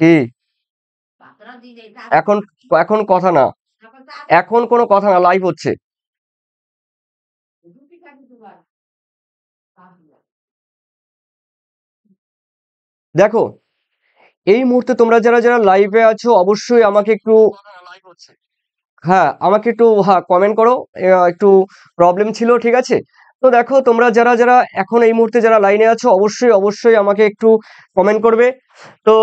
কি এখন এখন কথা না, এখন কোনো কথা না, লাইভ হচ্ছে। দেখো এই মুহূর্তে তোমরা যারা যারা লাইভে আছো অবশ্যই আমাকে একটু, হ্যাঁ আমাকে একটু, হ্যাঁ কমেন্ট করো। একটু প্রবলেম ছিল, ঠিক আছে। তো দেখো তোমরা যারা যারা এখন এই মুহূর্তে যারা লাইনে আছো অবশ্যই অবশ্যই আমাকে একটু কমেন্ট করবে। তো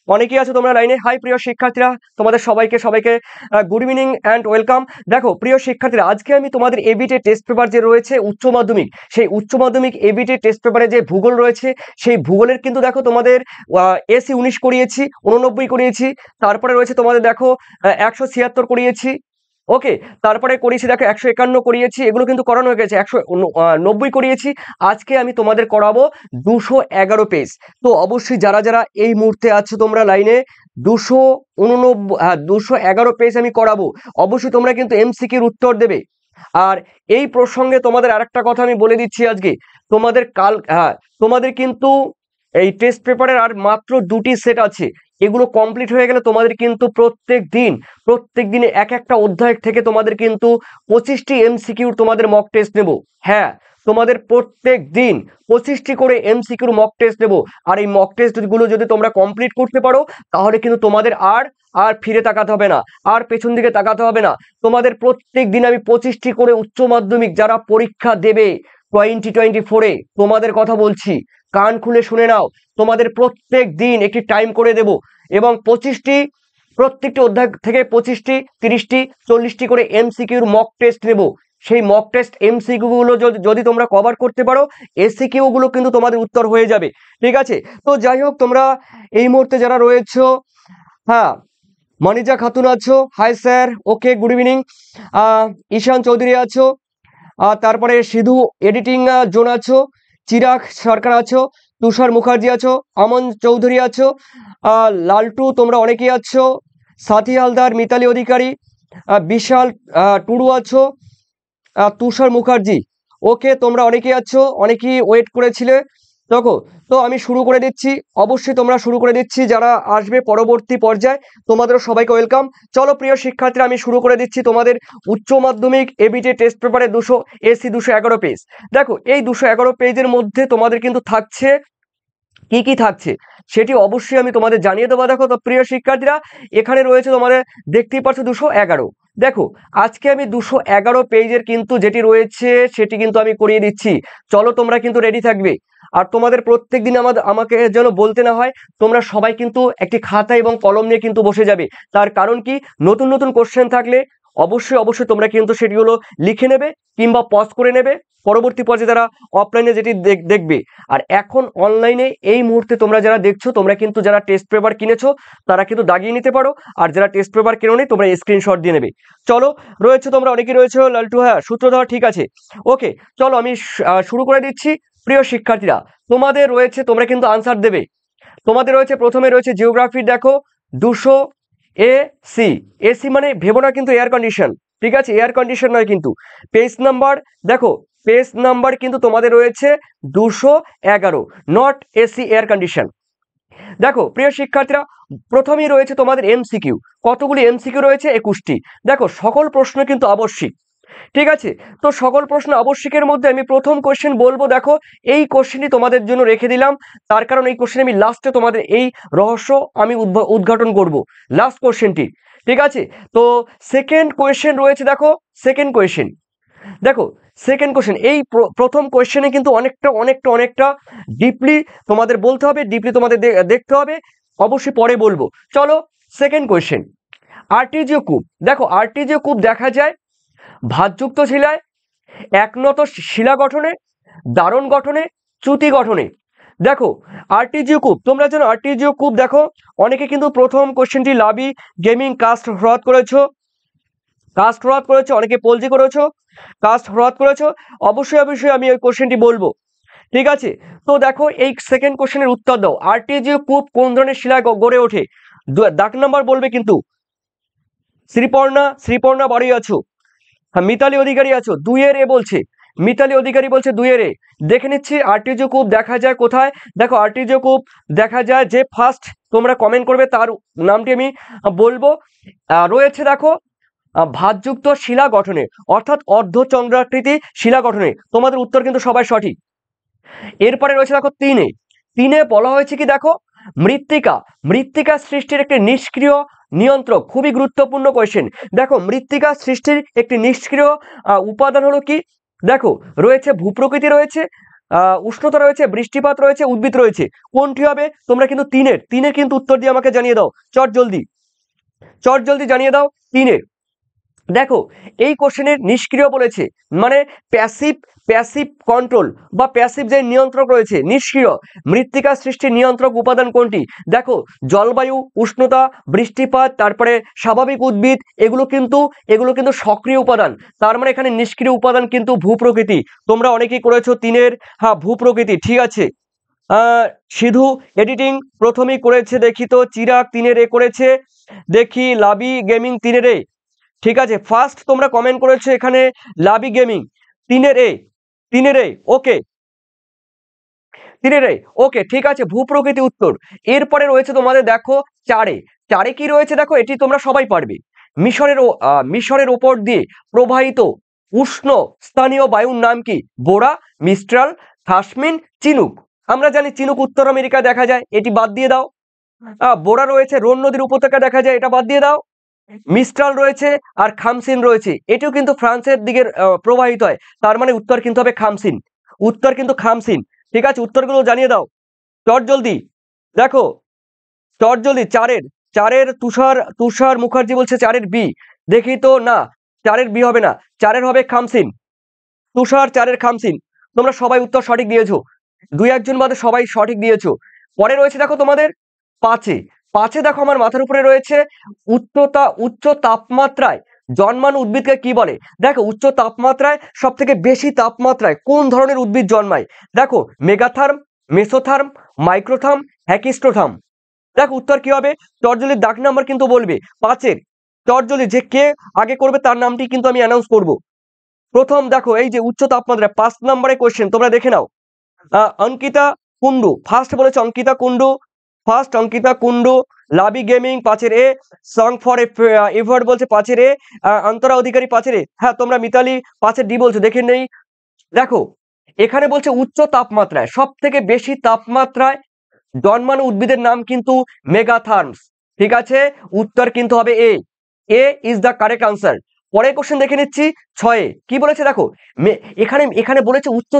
অনেকেই আছো তোমরা লাইনে। হাই প্রিয় শিক্ষার্থীরা, তোমাদের সবাইকে সবাইকে গুড ইভিনিং অ্যান্ড ওয়েলকাম। দেখো প্রিয় শিক্ষার্থীরা, আজকে আমি তোমাদের এবিটি টেস্ট পেপার যে রয়েছে উচ্চ মাধ্যমিক, সেই উচ্চ মাধ্যমিক এবিটি টেস্ট পেপারে যে ভূগোল রয়েছে সেই ভূগোলের কিন্তু দেখো তোমাদের এসি 19 করিয়েছি, 89 করিয়েছি, তারপরে রয়েছে তোমাদের দেখো 176 করিয়েছি, ওকে, তারপরে করিয়েছি দেখো 151 করিয়েছি, এগুলো কিন্তু করানো হয়ে গেছে, 190 করিয়েছি। আজকে আমি তোমাদের করাবো 211 পেজ। তো অবশ্যই যারা যারা এই মুহূর্তে আছো তোমরা লাইনে, 211 পেজ আমি করাবো। অবশ্যই তোমরা কিন্তু এমসিকিউর উত্তর দেবে। আর এই প্রসঙ্গে তোমাদের আরেকটা কথা আমি বলে দিচ্ছি, আজকে তোমাদের তোমাদের কিন্তু এই টেস্ট পেপারের আর মাত্র 2টি সেট আছে। এগুলো কমপ্লিট হয়ে গেলে তোমাদের কিন্তু প্রত্যেক দিনে এক একটা অধ্যায় থেকে তোমাদের কিন্তু 25টি এমসিকিউ তোমাদের মক টেস্ট নেব। হ্যাঁ, তোমাদের প্রত্যেক দিন 25টি করে এমসিকিউর মক টেস্ট নেব। আর এই মক টেস্ট গুলো যদি তোমরা কমপ্লিট করতে পারো তাহলে কিন্তু তোমাদের আর আর ফিরে তাকাতে হবে না, আর পেছন দিকে তাকাতে হবে না। তোমাদের প্রত্যেক দিন আমি 25টি করে উচ্চ মাধ্যমিক যারা পরীক্ষা দেবে 2024-এ, তোমাদের কথা বলছি, কান খুলে শুনে নাও, তোমাদের প্রত্যেক দিন একটি টাইম করে দেব এবং প্রত্যেকটি অধ্যায় থেকে 25টি, 30টি, 40টি করে এমসিকিউর মক টেস্ট নেব। সেই মক টেস্ট এমসিকিউ গুলো যদি তোমরা কভার করতে পারো, এসিকিউ গুলো কিন্তু তোমাদের উত্তর হয়ে যাবে, ঠিক আছে। তো যাই হোক, তোমরা এই মুহূর্তে যারা রয়েছো, হ্যাঁ মনিজা খাতুন আছো, hi sir, okay good evening. Ishan Chowdhury আছো, তারপরে সিধু এডিটিং জোন আছো, চিরাগ সরকার আছো, তুষার মুখার্জি আছো, আমন চৌধুরী আছো, লালটু তোমরা অনেকেই আছো, সাথী হালদার, মিতালি অধিকারী, বিশাল টুডু আছো, তুষার মুখার্জি, ওকে তোমরা অনেকেই আছো, অনেকেই ওয়েট করেছিলে। দেখো, তো আমি শুরু করে দিচ্ছি, অবশ্যই তোমরা শুরু করে দিচ্ছি, যারা আসবে পরবর্তী পর্যায়ে তোমাদেরও সবাইকে ওয়েলকাম। চলো প্রিয় শিক্ষার্থীরা, আমি শুরু করে দিচ্ছি তোমাদের উচ্চ মাধ্যমিক এবিটি টেস্ট পেপারে 211 পেজ। দেখো এই 211 পেজের মধ্যে তোমাদের কিন্তু থাকছে কি কি থাকছে সেটি অবশ্যই আমি তোমাদের জানিয়ে দেবো। দেখো তো প্রিয় শিক্ষার্থীরা, এখানে রয়েছে তোমাদের, দেখতেই পাচ্ছ 211। দেখো আজকে আমি 211 পেজের কিন্তু যেটি রয়েছে সেটি কিন্তু আমি করিয়ে দিচ্ছি। চলো তোমরা কিন্তু রেডি থাকবে। আর তোমাদের প্রত্যেক দিন আমাকে যেন বলতে না হয়, তোমরা সবাই কিন্তু একটি খাতা এবং কলম নিয়ে কিন্তু বসে যাবে। তার কারণ কি, নতুন নতুন কোশ্চেন থাকলে অবশ্যই অবশ্যই তোমরা কিন্তু সেটিগুলো লিখে নেবে কিংবা পজ করে নেবে, পরবর্তী পর্যায়ে যারা অফলাইনে যেটি দেখবে। আর এখন অনলাইনে এই মুহূর্তে তোমরা যারা দেখছো, তোমরা কিন্তু যারা টেস্ট পেপার কিনেছো তারা কিন্তু দাগিয়ে নিতে পারো, আর যারা টেস্ট পেপার কেনোনি তোমরা স্ক্রিনশট দিয়ে নেবে। চলো, রয়েছে তোমরা অনেকেই রয়েছে, লালটু, হ্যাঁ সূত্রধর, ঠিক আছে, ওকে। চলো আমি শুরু করে দিচ্ছি। প্রিয় শিক্ষার্থীরা, তোমাদের রয়েছে, তোমরা কিন্তু আনসার দেবে। তোমাদের রয়েছে, প্রথমে রয়েছে জিওগ্রাফি। দেখো 200 এসি মানে ভেবো না কিন্তু এয়ার কন্ডিশন, ঠিক আছে, এয়ার কন্ডিশন নয় কিন্তু। পেজ নাম্বার, দেখো পেজ নাম্বার কিন্তু তোমাদের রয়েছে 211, নট এসি এয়ার কন্ডিশন। দেখো প্রিয় শিক্ষার্থীরা, প্রথমেই রয়েছে তোমাদের এমসিকিউ। কতগুলি এমসিকিউ রয়েছে? 21টি। দেখো সকল প্রশ্ন কিন্তু আবশ্যিক, ঠিক আছে। তো সকল প্রশ্ন আবশ্যিকের মধ্যে আমি প্রথম কোশ্চেন বলবো। দেখো এই কোশ্চেনটি তোমাদের জন্য রেখে দিলাম, তার কারণ এই কোশ্চেন আমি লাস্টে তোমাদের এই রহস্য আমি উদ্ঘাটন করব, লাস্ট কোশ্চেনটি, ঠিক আছে। তো সেকেন্ড কোশ্চেন রয়েছে, দেখো সেকেন্ড কোশ্চেন, দেখো সেকেন্ড কোশ্চেন, এই প্রথম কোশ্চেনে কিন্তু অনেকটা অনেকটা অনেকটা ডিপলি তোমাদের বলতে হবে, ডিপলি তোমাদের দেখতে হবে, অবশ্যই পরে বলবো। চলো সেকেন্ড কোশ্চেন, আর্টিজিও কূপ। দেখো আর্টিজিও কূপ দেখা যায় ভাঁজযুক্ত শিলায়, একনত শিলা গঠনে, দারণ গঠনে, চ্যুতি গঠনে। দেখো আর্টিজিও কূপ, তোমরা জানো আর্টিজিও কূপ, দেখো অনেকে কিন্তু প্রথম কোশ্চেনটি লাভি গেমিং কাস্ট হ্রদ করেছো, অনেকে পলজি করেছো, কাস্ট হ্রদ করেছো। অবশ্যই অবশ্যই আমি ওই কোশ্চেনটি বলবো, ঠিক আছে। তো দেখো এই সেকেন্ড কোশ্চেনের উত্তর দাও, আর্টিজিও কূপ কোন ধরনের শিলায় গড়ে ওঠে? দাগ নাম্বার বলবে কিন্তু। শ্রীপর্ণা বাড়ি আছো, হ্যাঁ মিতালি অধিকারী আছো, 2 এর এ বলছে। মিতালি অধিকারী বলছে 2 এর এ। দেখে নিচ্ছি আর্টিজো কূপ দেখা যায় কোথায়। দেখো আর্টিজো কূপ দেখা যায় যে ফার্স্ট তোমরা কমেন্ট করবে তার নামটি আমি বলবো। রয়েছে দেখো ভাঁজযুক্ত শিলা গঠনে, অর্থাৎ অর্ধচন্দ্রাকৃতি শিলা গঠনে। তোমাদের উত্তর কিন্তু সবাই সঠিক। এরপরে রয়েছে দেখো 3 এ। 3 এ বলা হয়েছে কি দেখো, মৃত্তিকা, মৃত্তিকা সৃষ্টির একটি নিষ্ক্রিয় নিয়ন্ত্রক। খুবই গুরুত্বপূর্ণ কোয়েশ্চেন। দেখো মৃত্তিকা সৃষ্টির একটি নিষ্ক্রিয় উপাদান হলো কি, দেখো রয়েছে ভূপ্রকৃতি, রয়েছে উষ্ণতা, রয়েছে বৃষ্টিপাত, রয়েছে উদ্ভিদ রয়েছে। কোনটি হবে? তোমরা কিন্তু 3 এর কিন্তু উত্তর দিয়ে আমাকে জানিয়ে দাও। চট জলদি জানিয়ে দাও 3 এর। দেখো এই কোশ্চেনের নিষ্ক্রিয় বলেছে, মানে প্যাসিভ কন্ট্রোল বা প্যাসিভ যে নিয়ন্ত্রক রয়েছে, নিষ্ক্রিয় মৃত্তিকা সৃষ্টির নিয়ন্ত্রক উপাদান কোনটি? দেখো জলবায়ু, উষ্ণতা, বৃষ্টিপাত, তারপরে স্বাভাবিক উদ্ভিদ, এগুলো কিন্তু সক্রিয় উপাদান। তার মানে এখানে নিষ্ক্রিয় উপাদান কিন্তু ভূপ্রকৃতি। তোমরা অনেকেই করেছো 3 এর, হ্যাঁ ভূপ্রকৃতি, ঠিক আছে। সিধু এডিটিং প্রথমেই করেছে, দেখি তো চিরাগ 3 এর এ করেছে, দেখি লাবি গেমিং 3 এর এ, ঠিক আছে। ফার্স্ট তোমরা কমেন্ট করেছো এখানে লাবি গেমিং 3 এর এ, ওকে 3 এর এ, ওকে ঠিক আছে, ভূপ্রকৃতি উত্তর। এরপরে রয়েছে তোমাদের দেখো 4 এ। 4 এ কি রয়েছে দেখো, এটি তোমরা সবাই পারবে। মিশরের ওপর দিয়ে প্রবাহিত উষ্ণ স্থানীয় বায়ুর নাম কি? বোরা, মিস্ট্রাল, থাসমিন, চিনুক। আমরা জানি চিনুক উত্তর আমেরিকায় দেখা যায়, এটি বাদ দিয়ে দাও। বোরা রয়েছে রোন নদীর উপত্যকা দেখা যায়, এটা বাদ দিয়ে দাও। মিস্ট্রাল রয়েছে আর খামসিন রয়েছে, এটিও কিন্তু ফ্রান্সের দিকে প্রবাহিত হয়। তার মানে উত্তর কিন্তু হবে খামসিন, উত্তর কিন্তু খামসিন। ঠিক আছে, উত্তরগুলো জানিয়ে দাও চট জলদি। দেখো চট জলদি, 4 এর তুষার মুখার্জি বলছে 4 এর বি। দেখি তো, না 4 এর বি হবে না, 4 এর হবে খামসিন। তুষার 4 এর খামসিন। তোমরা সবাই উত্তর সঠিক দিয়েছো, 2-1 বাদে সবাই সঠিক দিয়েছো। পরে রয়েছে দেখো তোমাদের 5 এ। 5 এ দেখো আমার মাথার উপরে রয়েছে উচ্চ তাপমাত্রায় জন্মানো উদ্ভিদকে কি বলে? দেখো উচ্চ তাপমাত্রায় সব থেকে বেশি তাপমাত্রায় কোন ধরনের উদ্ভিদ জন্মায়? দেখো মেগাথার্ম, মেসোথার্ম, মাইক্রোথার্ম, হ্যাকিস্টোথার্ম। দেখো উত্তর কি হবে? চটজলির দাগ নাম্বার কিন্তু বলবে 5 এর। চটজলি যে কে আগে করবে তার নামটি কিন্তু আমি অ্যানাউন্স করব। প্রথম দেখো এই যে উচ্চ তাপমাত্রায় 5 নম্বরে কোশ্চেন, তোমরা দেখে নাও। অঙ্কিতা কুন্ডু ফার্স্ট বলেছে, অঙ্কিতা কুন্ডু। লাবি গেমিং 5 এর এ। সং ফর এভার্ট বলছে 5 এর এ। অন্তরা অধিকারী 5 এর এ। হ্যাঁ তোমরা মিতালি 5 এর ডি বলছো, দেখে নেই। দেখো এখানে বলছে উচ্চ তাপমাত্রায়, সব থেকে বেশি তাপমাত্রায় জন্মানো উদ্ভিদের নাম কিন্তু মেগাথার্মস। ঠিক আছে, উত্তর কিন্তু হবে এ ইজ দ্য কারেক্ট আনসার। পরের কোশ্চেন দেখে নিচ্ছি 6 এ কি বলেছে দেখো। এখানে বলেছে উচ্চ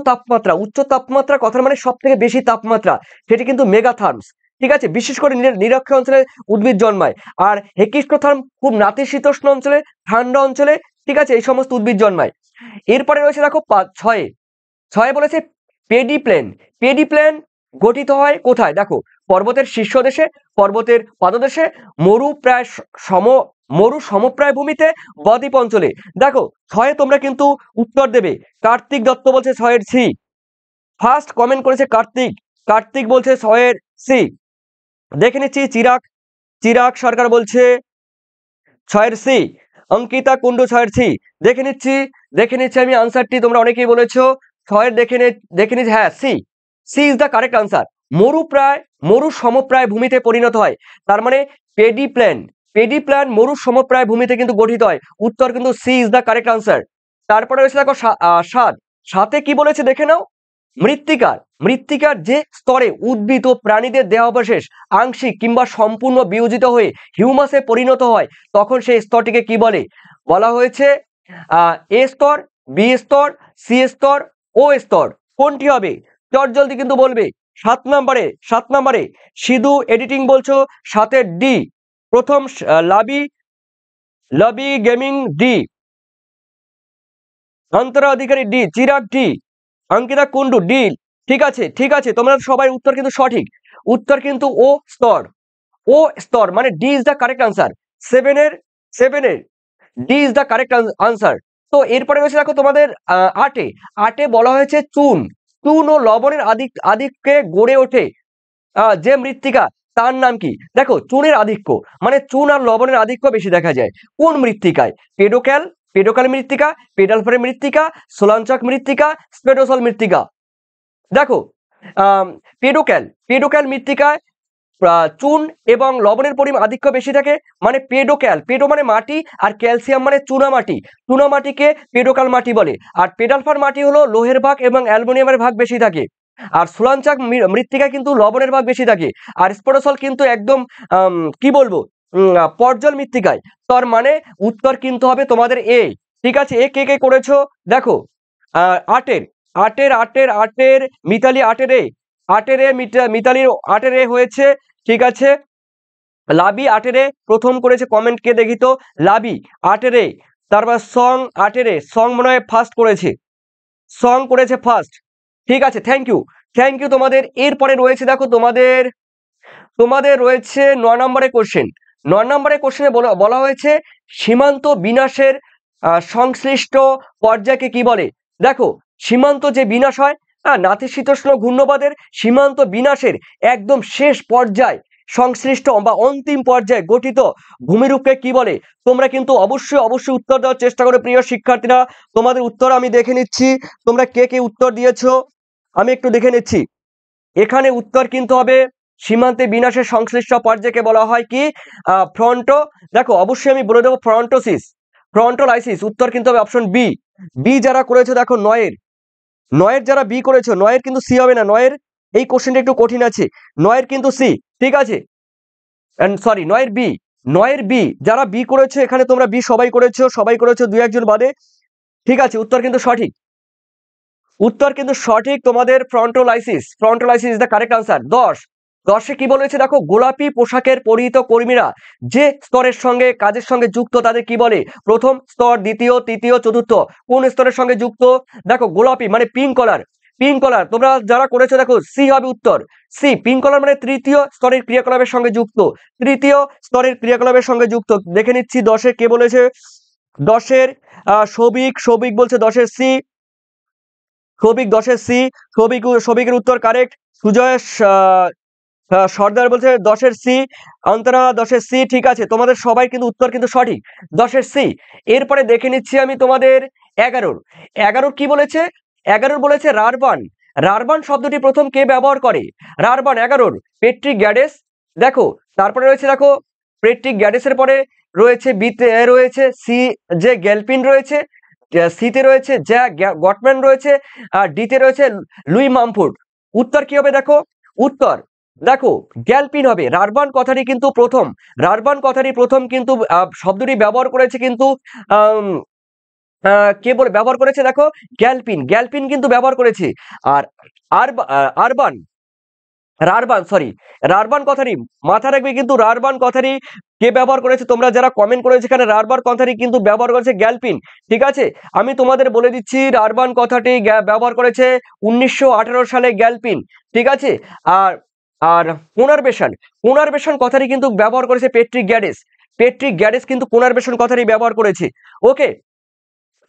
তাপমাত্রা কথার মানে সব থেকে বেশি তাপমাত্রা, সেটি কিন্তু মেগাথার্মস। ঠিক আছে, বিশেষ করে নিরক্ষীয় অঞ্চলে উদ্ভিদ জন্মায়। আর হেকিস্টোথার্ম খুব নাতিশীতোষ্ণ অঞ্চলে, ঠান্ডা অঞ্চলে, ঠিক আছে, এই সমস্ত উদ্ভিদ জন্মায়। এরপরে রয়েছে দেখো 6 এ বলেছে পেডিপ্লেন গঠিত হয় কোথায়? দেখো পর্বতের শীর্ষদেশে, পর্বতের পাদদেশে, মরু সমপ্রায় ভূমিতে, বদ্বীপ অঞ্চলে। দেখো 6 এ তোমরা কিন্তু উত্তর দেবে। কার্তিক দত্ত বলছে 6 এর সি। ফার্স্ট কমেন্ট করেছে কার্তিক বলছে 6 এর সি। দেখে নিচ্ছি চিরাগ সরকার বলছে 6 এর সি। অঙ্কিতা কুন্ডু 6 এর সি। দেখে নিচ্ছি আমি আনসারটি। তোমরা অনেকেই বলেছো 6 এর, দেখে নিচ্ছি, হ্যাঁ C is the correct answer. মরু সমপ্রায় ভূমিতে পরিণত হয়, তার মানে পেডিপ্ল্যান মরু সমপ্রায় ভূমিতে কিন্তু গঠিত হয়। উত্তর কিন্তু C is the correct answer. তারপরে রয়েছে দেখো 7 কি বলেছে দেখে নাও। মৃত্তিকার যে স্তরে উদ্ভিদ ও প্রাণীদের দেহাবশেষ আংশিক কিংবা সম্পূর্ণ বিয়োজিত হয়ে হিউমাসে পরিণত হয়, তখন সেই স্তরটিকে কি বলে? বলা হয়েছে এ স্তর, বি স্তর, সি স্তর, ও স্তর। কোনটি হবে? চট জলদি কিন্তু বলবে। 7 নম্বরে সিধু এডিটিং বলছো 7 এর ডি। প্রথম লাবি gaming D, Antara Adhikari D, Chirag D, Ankita Kundu D. ঠিক আছে, তোমরা সবাই উত্তর কিন্তু সঠিক। উত্তর কিন্তু ও স্তর মানে D is the correct answer. 7 এর D is the correct answer. তো এরপরে রয়েছে দেখো তোমাদের 8 এ বলা হয়েছে চুন ও লবণের আধিক্যে গড়ে ওঠে যে মৃত্তিকা, তার নাম কি? দেখো চুনের আধিক্য মানে চুন আর লবণের আধিক্য বেশি দেখা যায় কোন মৃত্তিকায়? পেডোকাল মৃত্তিকা, পেডালফারের মৃত্তিকা, সোলাঞ্চক মৃত্তিকা, স্পেডোসল মৃত্তিকা। দেখো পেডোক্যাল মৃত্তিকায় চুন এবং লবণের পরিমাণ আধিক্য বেশি থাকে, মানে পেডো মানে মাটি, আর ক্যালসিয়াম মানে চুনা মাটিকে পেডোকাল মাটি বলে। আর পেডালফার মাটি হলো লোহের ভাগ এবং অ্যালুমিনিয়ামের ভাগ বেশি থাকে। আর সোলাঞ্চক মৃত্তিকা কিন্তু লবণের ভাগ বেশি থাকে। আর স্পোডোসল কিন্তু একদম কি বলবো পর্জল মৃত্তিকায়। তার মানে উত্তর কিন্তু হবে তোমাদের এ। ঠিক আছে, এ কে কে করেছো দেখো। আটের মিতালি মিতালির আটের এ হয়েছে। ঠিক আছে, লাবি আটের এ প্রথম করেছে, কমেন্ট কে দেখি তো। লাবি আটের এ। তারপর সং আটের এ, সং মনে হয় ফার্স্ট করেছে, সং করেছে ফার্স্ট। ঠিক আছে, থ্যাংক ইউ তোমাদের। এরপরে রয়েছে দেখো তোমাদের রয়েছে 9 নম্বরের কোশ্চেন। 9 নম্বরের কোশ্চেনে বলা হয়েছে সীমান্ত বিনাশের সংশ্লিষ্ট পর্যায়কে কি বলে। দেখো সীমান্ত যে বিনাশ হয়, নাতিশীতোষ্ণ ঘূর্ণবাদের সীমান্ত বিনাশের একদম শেষ পর্যায় সংশ্লিষ্ট বা অন্তিম পর্যায়ে গঠিত ভূমিরূপকে কি বলে। তোমরা কিন্তু অবশ্যই উত্তর দেওয়ার চেষ্টা করো প্রিয় শিক্ষার্থীরা। তোমাদের উত্তর আমি দেখে নিচ্ছি, তোমরা কে কে উত্তর দিয়েছো আমি একটু দেখে নিচ্ছি। এখানে উত্তর কিন্তু হবে সীমান্তে বিনাশের সংশ্লিষ্ট পর্যায়কে বলা হয় কি ফ্রন্টো। দেখো অবশ্যই আমি বলে দেবো ফ্রন্টোলাইসিস। উত্তর কিন্তু হবে অপশন বি যারা করেছো দেখো। নয়ের যারা বি করেছো, নয়ের কিন্তু সি হবে না, নয়ের এই কোশ্চেনটা একটু কঠিন আছে, নয়ের কিন্তু সি। ঠিক আছে, সরি নয়ের বি যারা বি করেছো, এখানে তোমরা বি সবাই করেছো 2-1 বাদে। ঠিক আছে, উত্তর কিন্তু সঠিক তোমাদের ফ্রন্টোলাইসিস ইজ দ্য কারেক্ট আনসার। 10 কি বলেছে দেখো, গোলাপি পোশাকের পরিহিত কর্মীরা যে স্তরের সঙ্গে কাজের সঙ্গে যুক্ত তাদের কি বলে। প্রথম স্তর, দ্বিতীয়, তৃতীয়, চতুর্থ। কোন স্তরের সঙ্গে যুক্ত দেখো, গোলাপি মানে পিঙ্ক কলার। তোমরা যারা করেছো দেখো সি হবে উত্তর, সি। পিঙ্ক কলার মানে তৃতীয় স্তরের ক্রিয়াকলাপের সঙ্গে যুক্ত। দেখে নিচ্ছি 10 কে বলেছে। 10 সৌভিক বলছে 10 সি। সৌভিকের উত্তর কারেক্ট। সুজয় সর্দার বলছে 10 সি। অন্তরা 10 সি। ঠিক আছে, তোমাদের সবাই কিন্তু উত্তর কিন্তু সঠিক, 10 সি। এরপরে দেখে নিচ্ছি আমি তোমাদের 11 কি বলেছে। 11 বলেছে রারবান শব্দটি প্রথম কে ব্যবহার করে। রারবান 11 পেট্রিক গ্যাডেস। দেখো তারপরে রয়েছে দেখো পেট্রিক গ্যাডেসের পরে রয়েছে বিতে রয়েছে সি যে গ্যালপিন রয়েছে, সিতে রয়েছে যা গটম্যান রয়েছে, আর ডিতে রয়েছে লুই মামফোর্ড। উত্তর কি হবে উত্তর দেখো গ্যালপিন হবে। রারবান কথাটি প্রথম কিন্তু শব্দটি ব্যবহার করেছে কিন্তু কে বলে ব্যবহার করেছে দেখো, গ্যালপিন কিন্তু ব্যবহার করেছে। আর রারবান কথাটি মাথা রাখবে, কিন্তু রারবান কথাটি কে ব্যবহার করেছে, তোমরা যারা কমেন্ট করেছে এখানে রারবান কথাটি কিন্তু ব্যবহার করেছে গ্যালপিন। ঠিক আছে, আমি তোমাদের বলে দিচ্ছি রারবান কথাটি ব্যবহার করেছে 1918 সালে গ্যালপিন। ঠিক আছে, আর পুনর্বেশন কথাটি কিন্তু ব্যবহার করেছে পেট্রিক গ্যাডেস কিন্তু পুনর্বেশন কথাটি ব্যবহার করেছে। ওকে,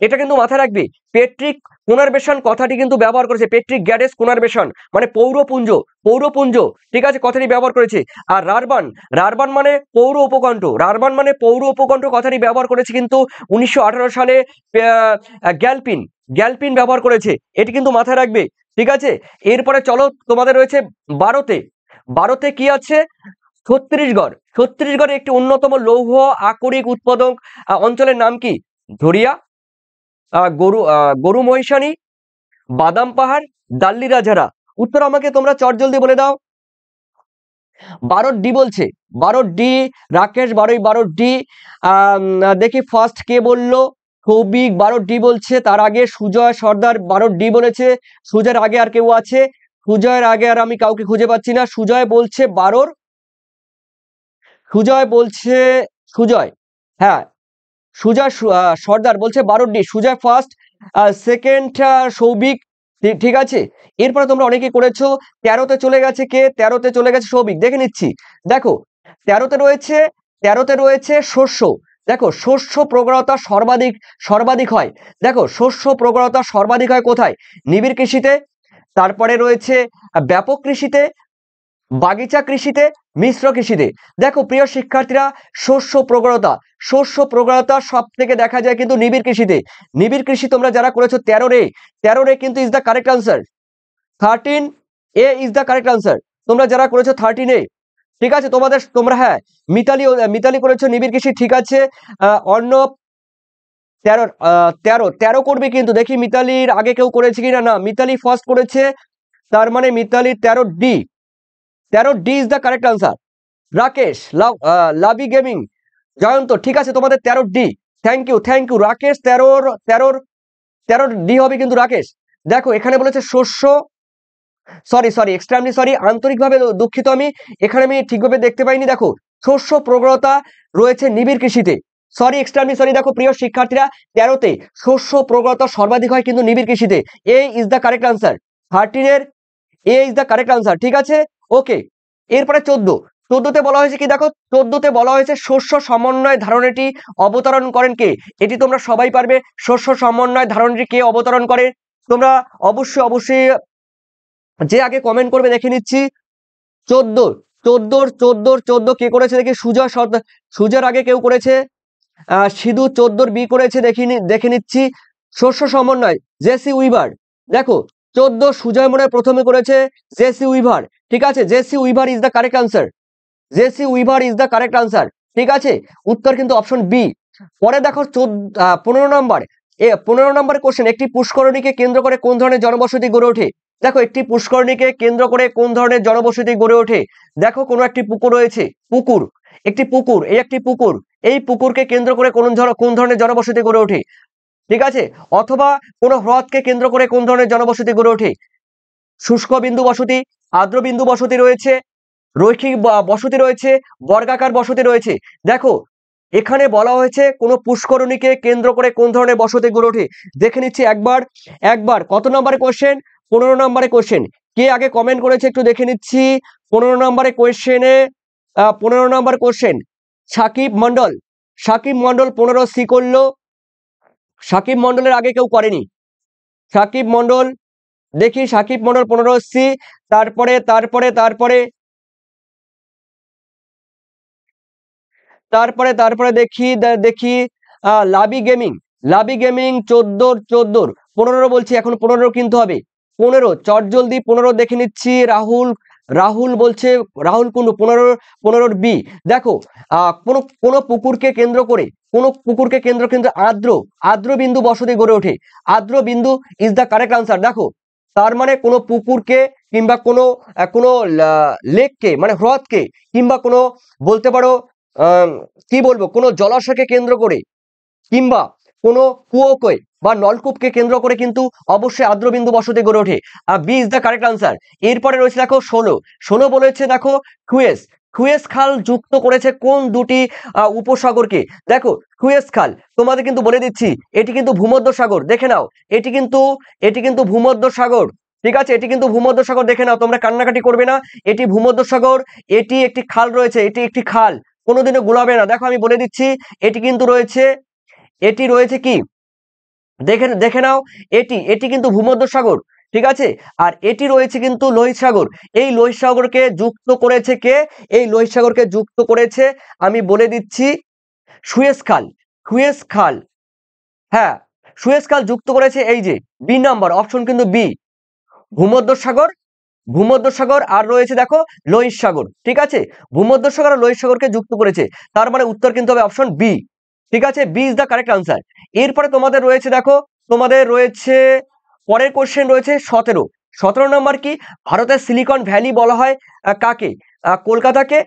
এটা কিন্তু মাথায় রাখবে, পেট্রিক পুনর্বেশন কথাটি কিন্তু ব্যবহার করেছে, পেট্রিক গ্যাডেস পুনর্বেশন মানে পৌরপুঞ্জ। ঠিক আছে, কথাটি ব্যবহার করেছে। আর রারবান মানে পৌর উপকণ্ঠ, কথাটি ব্যবহার করেছে কিন্তু 1918 সালে গ্যালপিন ব্যবহার করেছে। এটি কিন্তু মাথায় রাখবে। ঠিক আছে, এরপরে চলো তোমাদের রয়েছে 12তে কি আছে, ছত্তিশগড়ের একটি অন্যতম লৌহ আকরিক উৎপাদক অঞ্চলের নাম কি। ধরিয়া, গরু মহিষানি, বাদাম পাহাড়, দাল্লি রাজারা। উত্তর আমাকে তোমরা চটজলদি বলে দাও। 12 বলছে, 12 রাকেশ 12 দেখি ফার্স্ট কে বললো, সৌভিক 12 বলছে। তার আগে সুজয় সর্দার 12 বলেছে। সুজয়ের আগে আর কেউ আছে? সুজয়ের আগে আর আমি কাউকে খুঁজে পাচ্ছি না। সুজয় বলছে 12, হ্যাঁ সুজয় সর্দার বলছে 12 সুজয় ফার্স্ট, সেকেন্ড সৌভিক। ঠিক আছে, এরপরে তোমরা অনেকে করেছো। 13তে চলে গেছে কে, 13তে চলে গেছে সৌভিক। দেখে নিচ্ছি, দেখো 13তে রয়েছে শস্য। দেখো শস্য প্রবণতা সর্বাধিক হয়। দেখো শস্য প্রবণতা সর্বাধিক হয় কোথায়, নিবিড় কৃষিতে, তারপরে রয়েছে ব্যাপক কৃষিতে, বাগিচা কৃষিতে, মিশ্র কৃষিতে। দেখো প্রিয় শিক্ষার্থীরা, শস্য প্রগড়তা সব থেকে দেখা যায় কিন্তু নিবিড় কৃষিতে। নিবিড় কৃষি তোমরা যারা করেছো 13 রে কিন্তু is the correct answer. 13A is the correct answer. তোমরা যারা করেছো 13A, ঠিক আছে। তোমরা হ্যাঁ, মিতালি করেছো নিবিড় কৃষি, ঠিক আছে। অর্ণব 13 করবে কিন্তু, দেখি মিতালির আগে কেউ করেছে কিনা। না, মিতালি ফার্স্ট করেছে, তার মানে Mitali 13D is the correct answer. Rakesh, লাভি গেমিং, জয়ন্ত, ঠিক আছে, তোমাদের 13D। Thank you Rakesh. 13D হবে কিন্তু রাকেশ। দেখো এখানে বলেছে শস্য, সরি এক্সট্রিমলি সরি, আন্তরিকভাবে দুঃখিত, আমি ঠিকভাবে দেখতে পাইনি। দেখো শস্য প্রগড়তা রয়েছে নিবিড় কৃষিতে, এক্সট্রিমলি সরি। দেখো প্রিয় শিক্ষার্থীরা, 13তে শস্য প্রগড়তা সর্বাধিক হয় কিন্তু নিবিড় কৃষিতে। A is the correct answer. 13 A is the correct answer, ঠিক আছে, ওকে। এরপরে 14তে বলা হয়েছে কি, দেখো 14তে বলা হয়েছে শস্য সমন্বয় ধারণাটি অবতরণ করেন কে। এটি তোমরা সবাই পারবে। শস্য সমন্বয় ধারণাটি কে অবতরণ করে, তোমরা অবশ্যই যে আগে কমেন্ট করবে দেখে নিচ্ছি। 14 কে করেছে দেখি। সুজার আগে কেউ করেছে, সিধু 14B করেছে, দেখে নিচ্ছি। শস্য সমন্বয় জেসি উইভার, দেখো 14 সুজয় মনে প্রথমে করেছে জেসি উইভার, ঠিক আছে। J C Weaver is the correct answer. ঠিক আছে, উত্তর কিন্তু অপশন বি। পরে দেখো 15 নম্বর কোশ্চেন, একটি পুষ্করণীকে কেন্দ্র করে কোন ধরনের জনবসতি গড়ে ওঠে। দেখো একটি পুষ্করণীকে কেন্দ্র করে কোন ধরনের জনবসতি গড়ে ওঠে। দেখো কোনো একটি পুকুর রয়েছে, একটি পুকুর, এই পুকুরকে কেন্দ্র করে কোন ধরনের জনবসতি গড়ে ওঠে, ঠিক আছে। অথবা কোনো হ্রদকে কেন্দ্র করে কোন ধরনের জনবসতি গড়ে ওঠে। শুষ্ক বিন্দু বসতি, আর্দ্র বিন্দু বসতি রয়েছে, রৈখিক বসতি রয়েছে, বর্গাকার বসতি রয়েছে। দেখো এখানে বলা হয়েছে কোন পুষ্করণীকে কেন্দ্র করে কোন ধরনের বসতি গড়ে ওঠে। দেখে নিচ্ছি একবার কত নম্বরে কোশ্চেন, 15 নম্বরে কোশ্চেন। কে আগে কমেন্ট করেছে একটু দেখে নিচ্ছি। 15 নম্বরে কোশ্চেনে 15 নম্বর কোশ্চেন সাকিব মন্ডল 15C করলো। সাকিব মন্ডলের আগে কেউ করেনি। সাকিব মন্ডল, দেখি সাকিব মন্ডল 15C। তারপরে দেখি লাভি গেমিং 14 15 বলছি, এখন 15 কিন্তু হবে। 15 চটজলদি 15 দেখে নিচ্ছি। রাহুল বলছে, রাহুল কুন্ডু 15B। দেখো কোন পুকুরকে কেন্দ্র করে কিন্তু আর্দ্র বিন্দু বসতি গড়ে ওঠে। আর্দ্র বিন্দু ইজ দ্য কারেক্ট আনসার। দেখো তার মানে কোনো পুকুরকে কিংবা কোনো লেককে, মানে হ্রদকে, কিংবা কোনো বলতে পারো কি বলবো, কোনো জলাশয়কে কেন্দ্র করে কিংবা কোনো কুয়োকে বা নলকূপকে কেন্দ্র করে কিন্তু অবশ্যই আর্দ্রবিন্দু বসতি গড়ে ওঠে। B is the correct answer. এরপরে রয়েছে দেখো 16 বলেছে, দেখো খুয়েস খাল যুক্ত করেছে কোন দুটি উপসাগরকে। দেখো খুয়েস খাল তোমাদের কিন্তু বলে দিচ্ছি, এটি কিন্তু ভূমধ্য সাগর, দেখে নাও। এটি কিন্তু ভূমধ্য সাগর, ঠিক আছে, এটি কিন্তু ভূমধ্য সাগর, দেখে নাও, তোমরা কান্নাকাটি করবে না। এটি ভূমধ্য সাগর, এটি একটি খাল রয়েছে, এটি একটি খাল, কোনোদিনও গোলাবে না। দেখো আমি বলে দিচ্ছি, এটি রয়েছে কি, দেখে নাও, এটি কিন্তু ভূমধ্য সাগর, ঠিক আছে। আর এটি রয়েছে কিন্তু লোহিত সাগর। এই লোহিত সাগরকে যুক্ত করেছে কে? এই লোহিত সাগরকে যুক্ত করেছে, আমি বলে দিচ্ছি, সুয়েজ খাল। হ্যাঁ, সুয়েজ খাল যুক্ত করেছে, এই যে বি নাম্বার অপশন কিন্তু বি, ভূমধ্য সাগর আর রয়েছে দেখো লোহিত সাগর, ঠিক আছে। ভূমধ্য সাগর আর লোহিত সাগরকে যুক্ত করেছে, তার মানে উত্তর কিন্তু হবে অপশন বি, ঠিক আছে। B is the correct answer. এরপরে তোমাদের রয়েছে পরের কোশ্চেন রয়েছে 17 নম্বর কি, ভারতের সিলিকন ভ্যালি বলা হয় কাকে? কলকাতাকে,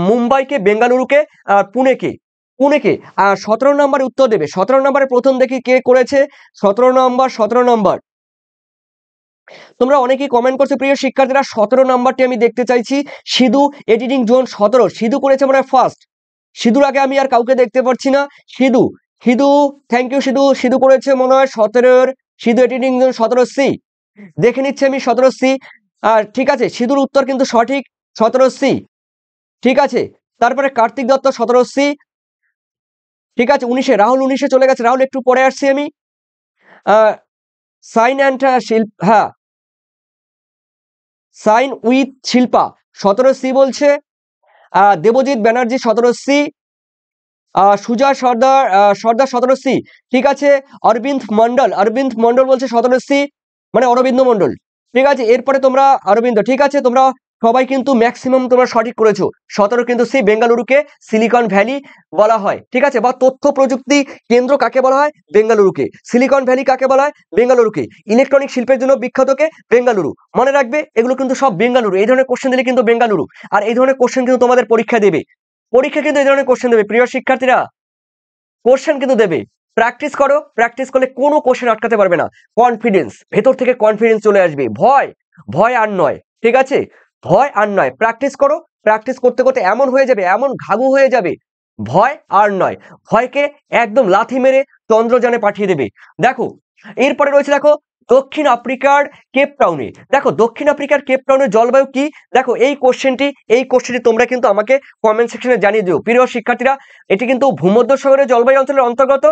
মুম্বাইকে, বেঙ্গালুরুকে, পুনেকে। 17 নম্বরে উত্তর দেবে। 17 নম্বরে প্রথম দেখি কে করেছে। 17 নম্বর তোমরা অনেকেই কমেন্ট করছো প্রিয় শিক্ষার্থীরা, 17 নাম্বারটি আমি দেখতে চাইছি। সিধু এডিটিং জোন 17, সিধু করেছে মানে ফার্স্ট। সিধুর আগে আমি আর কাউকে দেখতে পাচ্ছি না। সিধু, থ্যাংক ইউ সিধু করেছে মনে হয় 17, সিধু এডিটিং জোন 17C। দেখে নিচ্ছি আমি 17C, আর ঠিক আছে, সিধুর উত্তর কিন্তু সঠিক, 17C, ঠিক আছে। তারপরে কার্তিক দত্ত 17C, ঠিক আছে। 19-এ রাহুল, 19-এ চলে গেছে, রাহুল একটু পরে আসছি আমি। সাইন উইথ শিল্পা 17C বলছে, দেবজিৎ ব্যানার্জি 17C, সুজা সর্দার সর্দার 17C, ঠিক আছে। অরবিন্দ মন্ডল বলছে 17C, মানে অরবিন্দ মন্ডল, ঠিক আছে। এরপরে তোমরা অরবিন্দ, ঠিক আছে, তোমরা সবাই কিন্তু ম্যাক্সিমাম তোমরা সঠিক করেছো। 17 কিন্তু সি, বেঙ্গালুরুকে সিলিকন ভ্যালি বলা হয়, ঠিক আছে, বা তথ্য প্রযুক্তি কেন্দ্র কাকে বলা হয়? বেঙ্গালুরুকে। সিলিকন ভ্যালি কাকে বলা হয়? বেঙ্গালুরুকে। ইলেকট্রনিক শিল্পের জন্য বিখ্যাতকে? বেঙ্গালুরু। মনে রাখবে এগুলো কিন্তু সব বেঙ্গালুরু। এই ধরনের কোশ্চেন দিলে কিন্তু বেঙ্গালুরু, আর এই ধরনের কোশ্চেন কিন্তু তোমাদের পরীক্ষা দেবে, পরীক্ষা কিন্তু এই ধরনের কোশ্চেন দেবে প্রিয় শিক্ষার্থীরা, কোশ্চেন কিন্তু দেবে। প্র্যাকটিস করো, প্র্যাকটিস করলে কোনো কোশ্চেন আটকাতে পারবে না। কনফিডেন্স, ভেতর থেকে কনফিডেন্স চলে আসবে, ভয় আর নয়, ঠিক আছে, ভয় আর নয়। প্র্যাকটিস করো, প্র্যাকটিস করতে করতে এমন হয়ে যাবে, এমন ঘাঘু হয়ে যাবে, ভয় আর নয়, ভয়কে একদম লাথি মেরে চন্দ্রযানে পাঠিয়ে দেবে। দেখো এরপরে রয়েছে, দেখো দক্ষিণ আফ্রিকার কেপটাউনে, দেখো দক্ষিণ আফ্রিকার কেপটাউনের জলবায়ু কি? দেখো এই কোশ্চেনটি তোমরা কিন্তু আমাকে কমেন্ট সেকশনে জানিয়ে দিও প্রিয় শিক্ষার্থীরা। এটি কিন্তু ভূমধ্যসাগরীয় জলবায়ু অঞ্চলের অন্তর্গত,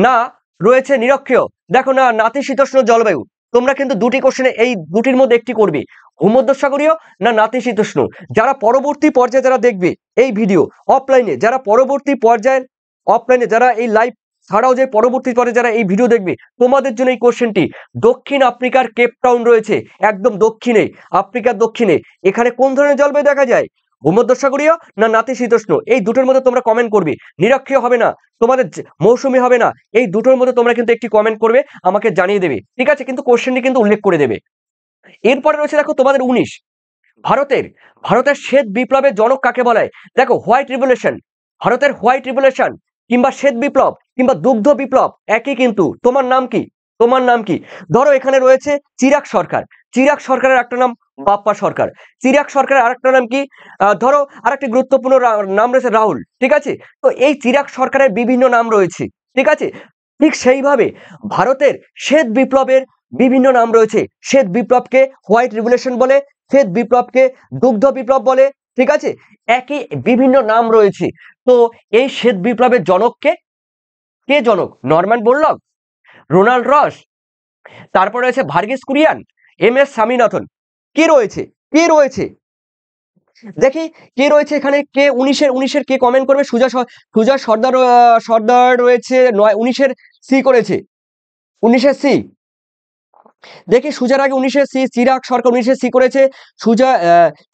না রয়েছে নিরক্ষীয়, দেখো না নাতিশীতোষ্ণ জলবায়ু। তোমরা কিন্তু দুটি কোশ্চেনে এই দুটির মধ্যে একটি করবে, ভূমধ্যসাগরীয় না নাতিশীতোষ্ণ। যারা পরবর্তী পর্যায়ে যারা দেখবে এই ভিডিও অফলাইনে, যারা পরবর্তী পর্যায়ে অফলাইনে, যারা এই লাইভ ছাড়াও যে পরবর্তী পরে যারা এই ভিডিও দেখবে, তোমাদের জন্য এই কোশ্চেনটি। দক্ষিণ আফ্রিকার কেপটাউন রয়েছে একদম দক্ষিণে, আফ্রিকার দক্ষিণে। এখানে কোন ধরনের জলবায়ু দেখা যায়? ভূমধ্যসাগরীয় না নাতিশীতোষ্ণ? এই দুটোর মধ্যে তোমরা কমেন্ট করবে। নিরক্ষীয় হবে না, তোমাদের মৌসুমী হবে না, এই দুটোর মধ্যে তোমরা কিন্তু একটি কমেন্ট করবে, আমাকে জানিয়ে দেবে, ঠিক আছে, কিন্তু কোশ্চেনটি কিন্তু উল্লেখ করে দেবে। এরপরে রয়েছে দেখো তোমাদের 19, ভারতের শ্বেত বিপ্লবের জনক কাকে বলা হয়? দেখো হোয়াইট রিভলিউশন, ভারতের হোয়াইট রিভলিউশন কিংবা শ্বেত বিপ্লব কিংবা দুগ্ধ বিপ্লব একই কিন্তু। তোমার নাম কি? তোমার নাম কি? ধরো এখানে রয়েছে চিরাগ সরকারের একটা নাম বাপ্পা সরকার, চিরাগ সরকারের আরেকটা নাম কি? ধরো আরেকটি গুরুত্বপূর্ণ নাম রয়েছে রাহুল, ঠিক আছে। তো এই চিরাগ সরকারের বিভিন্ন নাম রয়েছে, ঠিক আছে। ঠিক সেইভাবে ভারতের শ্বেত বিপ্লবের বিভিন্ন নাম রয়েছে। শ্বেত বিপ্লবকে হোয়াইট রিভলিউশন বলে, শ্বেত বিপ্লবকে দুগ্ধ বিপ্লব বলে, ঠিক আছে, একই বিভিন্ন নাম রয়েছে। তো এই শ্বেত বিপ্লবের জনককে, কে জনক? নরম্যান বোরলগ, রোনাল্ড রস, তারপর রয়েছে ভার্গিস কুরিয়ান, MS স্বামীনাথন। কে রয়েছে? কে রয়েছে দেখি, কে রয়েছে এখানে? কে 19-এর কে কমেন্ট করবে? সুজা সর্দার রয়েছে 19-এর সি করেছে, 19-এর সি। দেখি সুজার আগে 19-এর সি, চিরাগ সরকার 19-এর সি করেছে।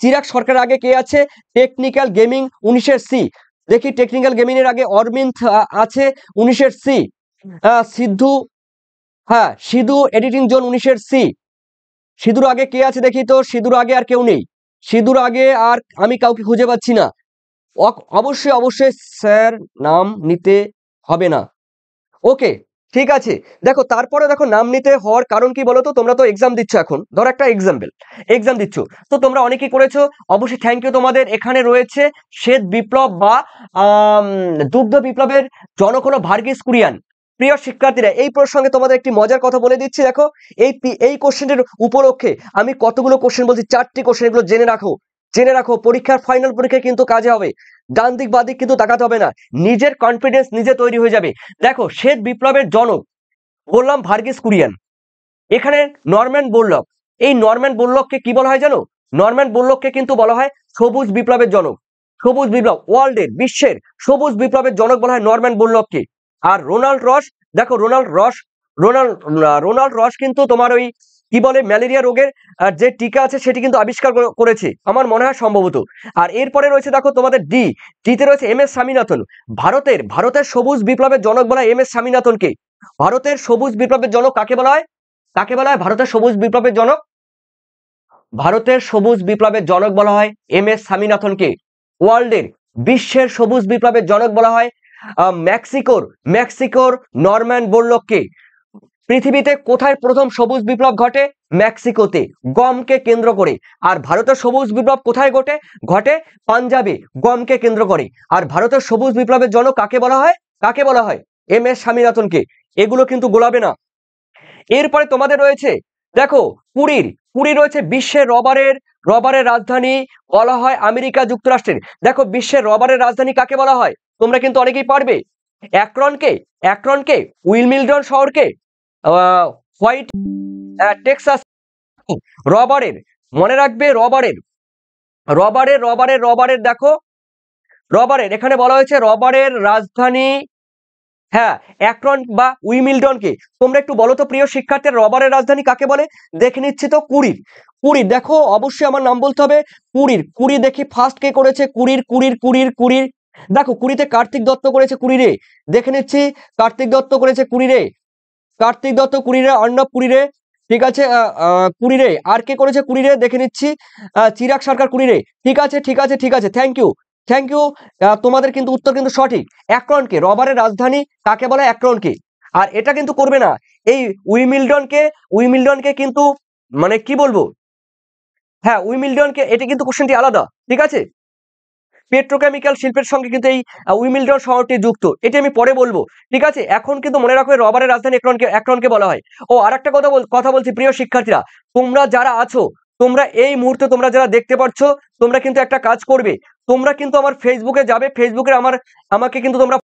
চিরাগ সরকারের আগে কে আছে? টেকনিক্যাল গেমিং 19-এর সি। দেখি টেকনিক্যাল গেমিং এর আগে অরবিন্দ আছে 19-এর সি। সিদ্ধু, হ্যাঁ সিধু এডিটিং জোন 19-এর সি। সিধুর আগে কে আছে দেখি তো, সিধুর আগে আর কেউ নেই, সিধুর আগে আর আমি কাউকে খুঁজে পাচ্ছি না। অবশ্যই স্যার নাম নিতে হবে না, ওকে, ঠিক আছে। দেখো তারপরে দেখো নাম নিতে হওয়ার কারণ কি বলো তো? তোমরা তো এক্সাম দিচ্ছ এখন, ধরো একটা এক্সাম দিচ্ছ, তো তোমরা অনেকেই করেছো, অবশ্যই থ্যাংক ইউ তোমাদের। এখানে রয়েছে শ্বেত বিপ্লব বা দুগ্ধ বিপ্লবের জনক হলো ভার্গিস কুরিয়ান। প্রিয় শিক্ষার্থীরা এই প্রসঙ্গে তোমাদের একটি মজার কথা বলে দিচ্ছি, দেখো এই কোশ্চেনের উপলক্ষে আমি কতগুলো কোশ্চেন বলছি, 4টি কোশ্চেন, এগুলো জেনে রাখো, পরীক্ষার ফাইনাল পরীক্ষায় কিন্তু কাজে হবে। ডান দিক বাদিক কিন্তু তাকাতে হবে না, নিজের কনফিডেন্স নিজে তৈরি হয়ে যাবে। দেখো শ্বেত বিপ্লবের জনক বললাম ভার্গিস কুরিয়ান, এখানে নরম্যান বোরলগ, এই নরম্যান বোরলগকে কি বলা হয় জানো? নরম্যান বোরলগকে কিন্তু বলা হয় সবুজ বিপ্লবের জনক। সবুজ বিপ্লব, ওয়ার্ল্ডের, বিশ্বের সবুজ বিপ্লবের জনক বলা হয় নরম্যান বোরলগকে। আর রোনাল্ড রস, দেখো রোনাল্ড রস কিন্তু তোমার ওই কি বলে ম্যালেরিয়া রোগের যে টিকা আছে সেটি কিন্তু আবিষ্কার করেছে আমার মনে হয় সম্ভবত। আর এরপরে রয়েছে দেখো তোমাদের ডিতে রয়েছে MS স্বামীনাথন। ভারতের সবুজ বিপ্লবের জনক বলা হয় MS স্বামীনাথনকে। ভারতের সবুজ বিপ্লবের জনক কাকে বলা হয়? ভারতের সবুজ বিপ্লবের জনক, বলা হয় MS স্বামীনাথনকে। ওয়ার্ল্ডের, বিশ্বের সবুজ বিপ্লবের জনক বলা হয় মেক্সিকোর নরম্যান বোরলগকে। পৃথিবীতে কোথায় প্রথম সবুজ বিপ্লব ঘটে? মেক্সিকোতে, গমকে কেন্দ্র করে। আর ভারতের সবুজ বিপ্লব কোথায় ঘটে? পাঞ্জাবে, গমকে কেন্দ্র করে। আর ভারতের সবুজ বিপ্লবের জনক কাকে বলা হয়? MS স্বামীনাথনকে। এগুলো কিন্তু গোলাবে না। এরপরে তোমাদের রয়েছে দেখো কুড়ি রয়েছে বিশ্বের রবারের রাজধানী বলা হয় আমেরিকা যুক্তরাষ্ট্রের। দেখো বিশ্বের রবারের রাজধানী কাকে বলা হয়? তোমরা কিন্তু অনেকেই পারবে। অ্যাক্রনকে, উইলমিলটন শহরকে, হোয়াইট টেক্সাস। রবারের, মনে রাখবে রবারের রবারের রবারের দেখো, রবারের এখানে বলা হয়েছে রবারের রাজধানী, হ্যাঁ, অ্যাক্রন বা উইমিলডনকে। তোমরা একটু বলো তো প্রিয় শিক্ষার্থীরা, রবারের রাজধানী কাকে বলে? দেখে নিচ্ছি তো, কুড়ির। কুড়ির দেখো, অবশ্যই আমার নাম বলতে হবে কুড়ির। কুড়ি দেখি ফার্স্ট কে করেছে, কুড়ির কুড়ির কুড়ির কুড়ির। দেখো কুড়িতে কার্তিক দত্ত করেছে কুড়িরে, দেখে নিচ্ছি কার্তিক দত্ত করেছে কুড়িরে, কার্তিক দত্ত কুড়িরে, অর্ণব কুড়িরে, ঠিক আছে, কুড়িরে। আর কে করেছে কুড়িরে দেখে নিচ্ছি, চিরাগ সরকার কুড়িরে। ঠিক আছে ঠিক আছে ঠিক আছে, থ্যাংক ইউ থ্যাংক ইউ। তোমাদের কিন্তু উত্তর কিন্তু সঠিক। অ্যাক্রনকে, রবারের রাজধানী কাকে বলে? অ্যাক্রনকে। আর এটা কিন্তু করবে না, এই উইমিলডনকে, উইমিলডনকে কিন্তু মানে কি বলবো, হ্যাঁ উইমিলডনকে, এটা কিন্তু কোশ্চেনটি আলাদা, ঠিক আছে। পেট্রোকেমিক্যাল শিল্পের সঙ্গে কিন্তু এই উইমিলডন শহরটি যুক্ত, এটি আমি পরে বলবো, ঠিক আছে। এখন কিন্তু মনে রাখবে রবারের রাজধানী অ্যাক্রনকে বলা হয়। ও আরেকটা কথা বলছি প্রিয় শিক্ষার্থীরা, তোমরা যারা আছো, তোমরা এই মুহূর্তে তোমরা যারা দেখতে পাচ্ছ, তোমরা কিন্তু একটা কাজ করবে, তোমরা কিন্তু আমার ফেসবুকে যাবে, ফেসবুকে আমাকে কিন্তু তোমরা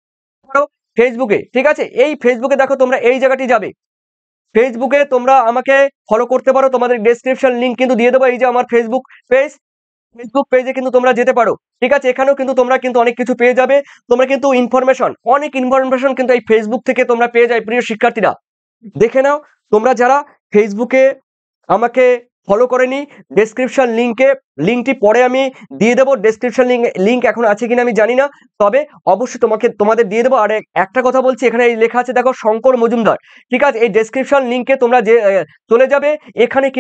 ফেসবুকে, ঠিক আছে। এই ফেসবুকে দেখো, তোমরা এই জায়গাটি যাবে, ফেসবুকে তোমরা আমাকে ফলো করতে পারো, তোমাদের ডেসক্রিপশন লিংক কিন্তু দিয়ে দেবো। এই যে আমার ফেসবুক পেজ, ফেসবুক পেজে কিন্তু তোমরা যেতে পারো, ঠিক আছে। এখানেও কিন্তু তোমরা কিন্তু অনেক কিছু পেয়ে যাবে, তোমরা কিন্তু অনেক ইনফরমেশন কিন্তু এই ফেসবুক থেকে তোমরা পেয়ে যাবে প্রিয় শিক্ষার্থীরা। দেখে নাও, তোমরা যারা ফেসবুকে আমাকে ফলো করেনি, ডেসক্রিপশন লিঙ্কটি পরে আমি দিয়ে দেবো। ডেসক্রিপশন লিঙ্ক এখন আছে কিনা আমি জানি না, তবে অবশ্যই তোমাদের দিয়ে দেবো। আর একটা কথা বলছি, এখানে এই লেখা আছে দেখো, শঙ্কর মজুমদার, ঠিক আছে। এই ডেসক্রিপশন লিঙ্কে তোমরা যে চলে যাবে, এখানেও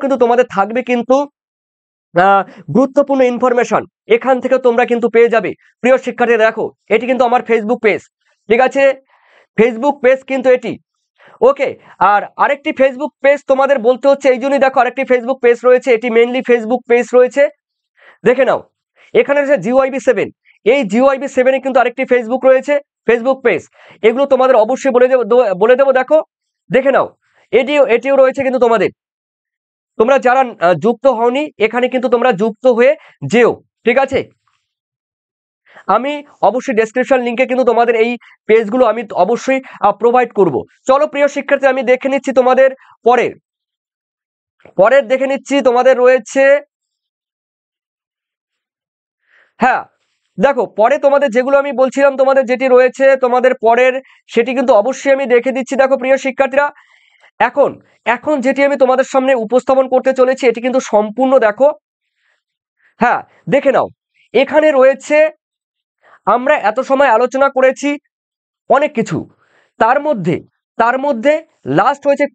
কিন্তু তোমাদের থাকবে কিন্তু গুরুত্বপূর্ণ ইনফরমেশন, এখান থেকে তোমরা কিন্তু পেয়ে যাবে প্রিয় শিক্ষার্থীরা। দেখো, এটি কিন্তু আমার ফেসবুক পেজ, ঠিক আছে, ফেসবুক পেজ কিন্তু এটি, ওকে। আর আরেকটি ফেসবুক পেজ তোমাদের বলতে হচ্ছে, এই জন্যই দেখো আরেকটি ফেসবুক পেজ রয়েছে, এটি মেইনলি ফেসবুক পেজ রয়েছে, দেখে নাও। এখানে রয়েছে GYB7, এই GYB7 এ কিন্তু আরেকটি ফেসবুক রয়েছে, ফেসবুক পেজ। এগুলো তোমাদের অবশ্যই বলে দেবো, দেখো দেখে নাও। এটিও রয়েছে কিন্তু তোমাদের, তোমরা যারা যুক্ত হওনি, এখানে কিন্তু তোমরা যুক্ত হয়ে যেও, ঠিক আছে। আমি অবশ্যই ডেসক্রিপশন লিঙ্কে কিন্তু তোমাদের এই পেজগুলো আমি অবশ্যই প্রোভাইড করব। চলো প্রিয় শিক্ষার্থী, আমি দেখে নিচ্ছি তোমাদের পরের দেখে নিচ্ছি তোমাদের রয়েছে, হ্যাঁ দেখো, পরে তোমাদের যেগুলো আমি বলছিলাম, তোমাদের যেটি রয়েছে তোমাদের পরের, সেটি কিন্তু অবশ্যই আমি দেখে দিচ্ছি। দেখো প্রিয় শিক্ষার্থীরা, এখন যেটি আমি তোমাদের সামনে উপস্থাপন করতে চলেছি, এটি কিন্তু সম্পূর্ণ দেখো, হ্যাঁ দেখে নাও। এখানে রয়েছে, আমরা এত সময় আলোচনা করেছি অনেক কিছু, তার মধ্যে লাস্ট হয়েছে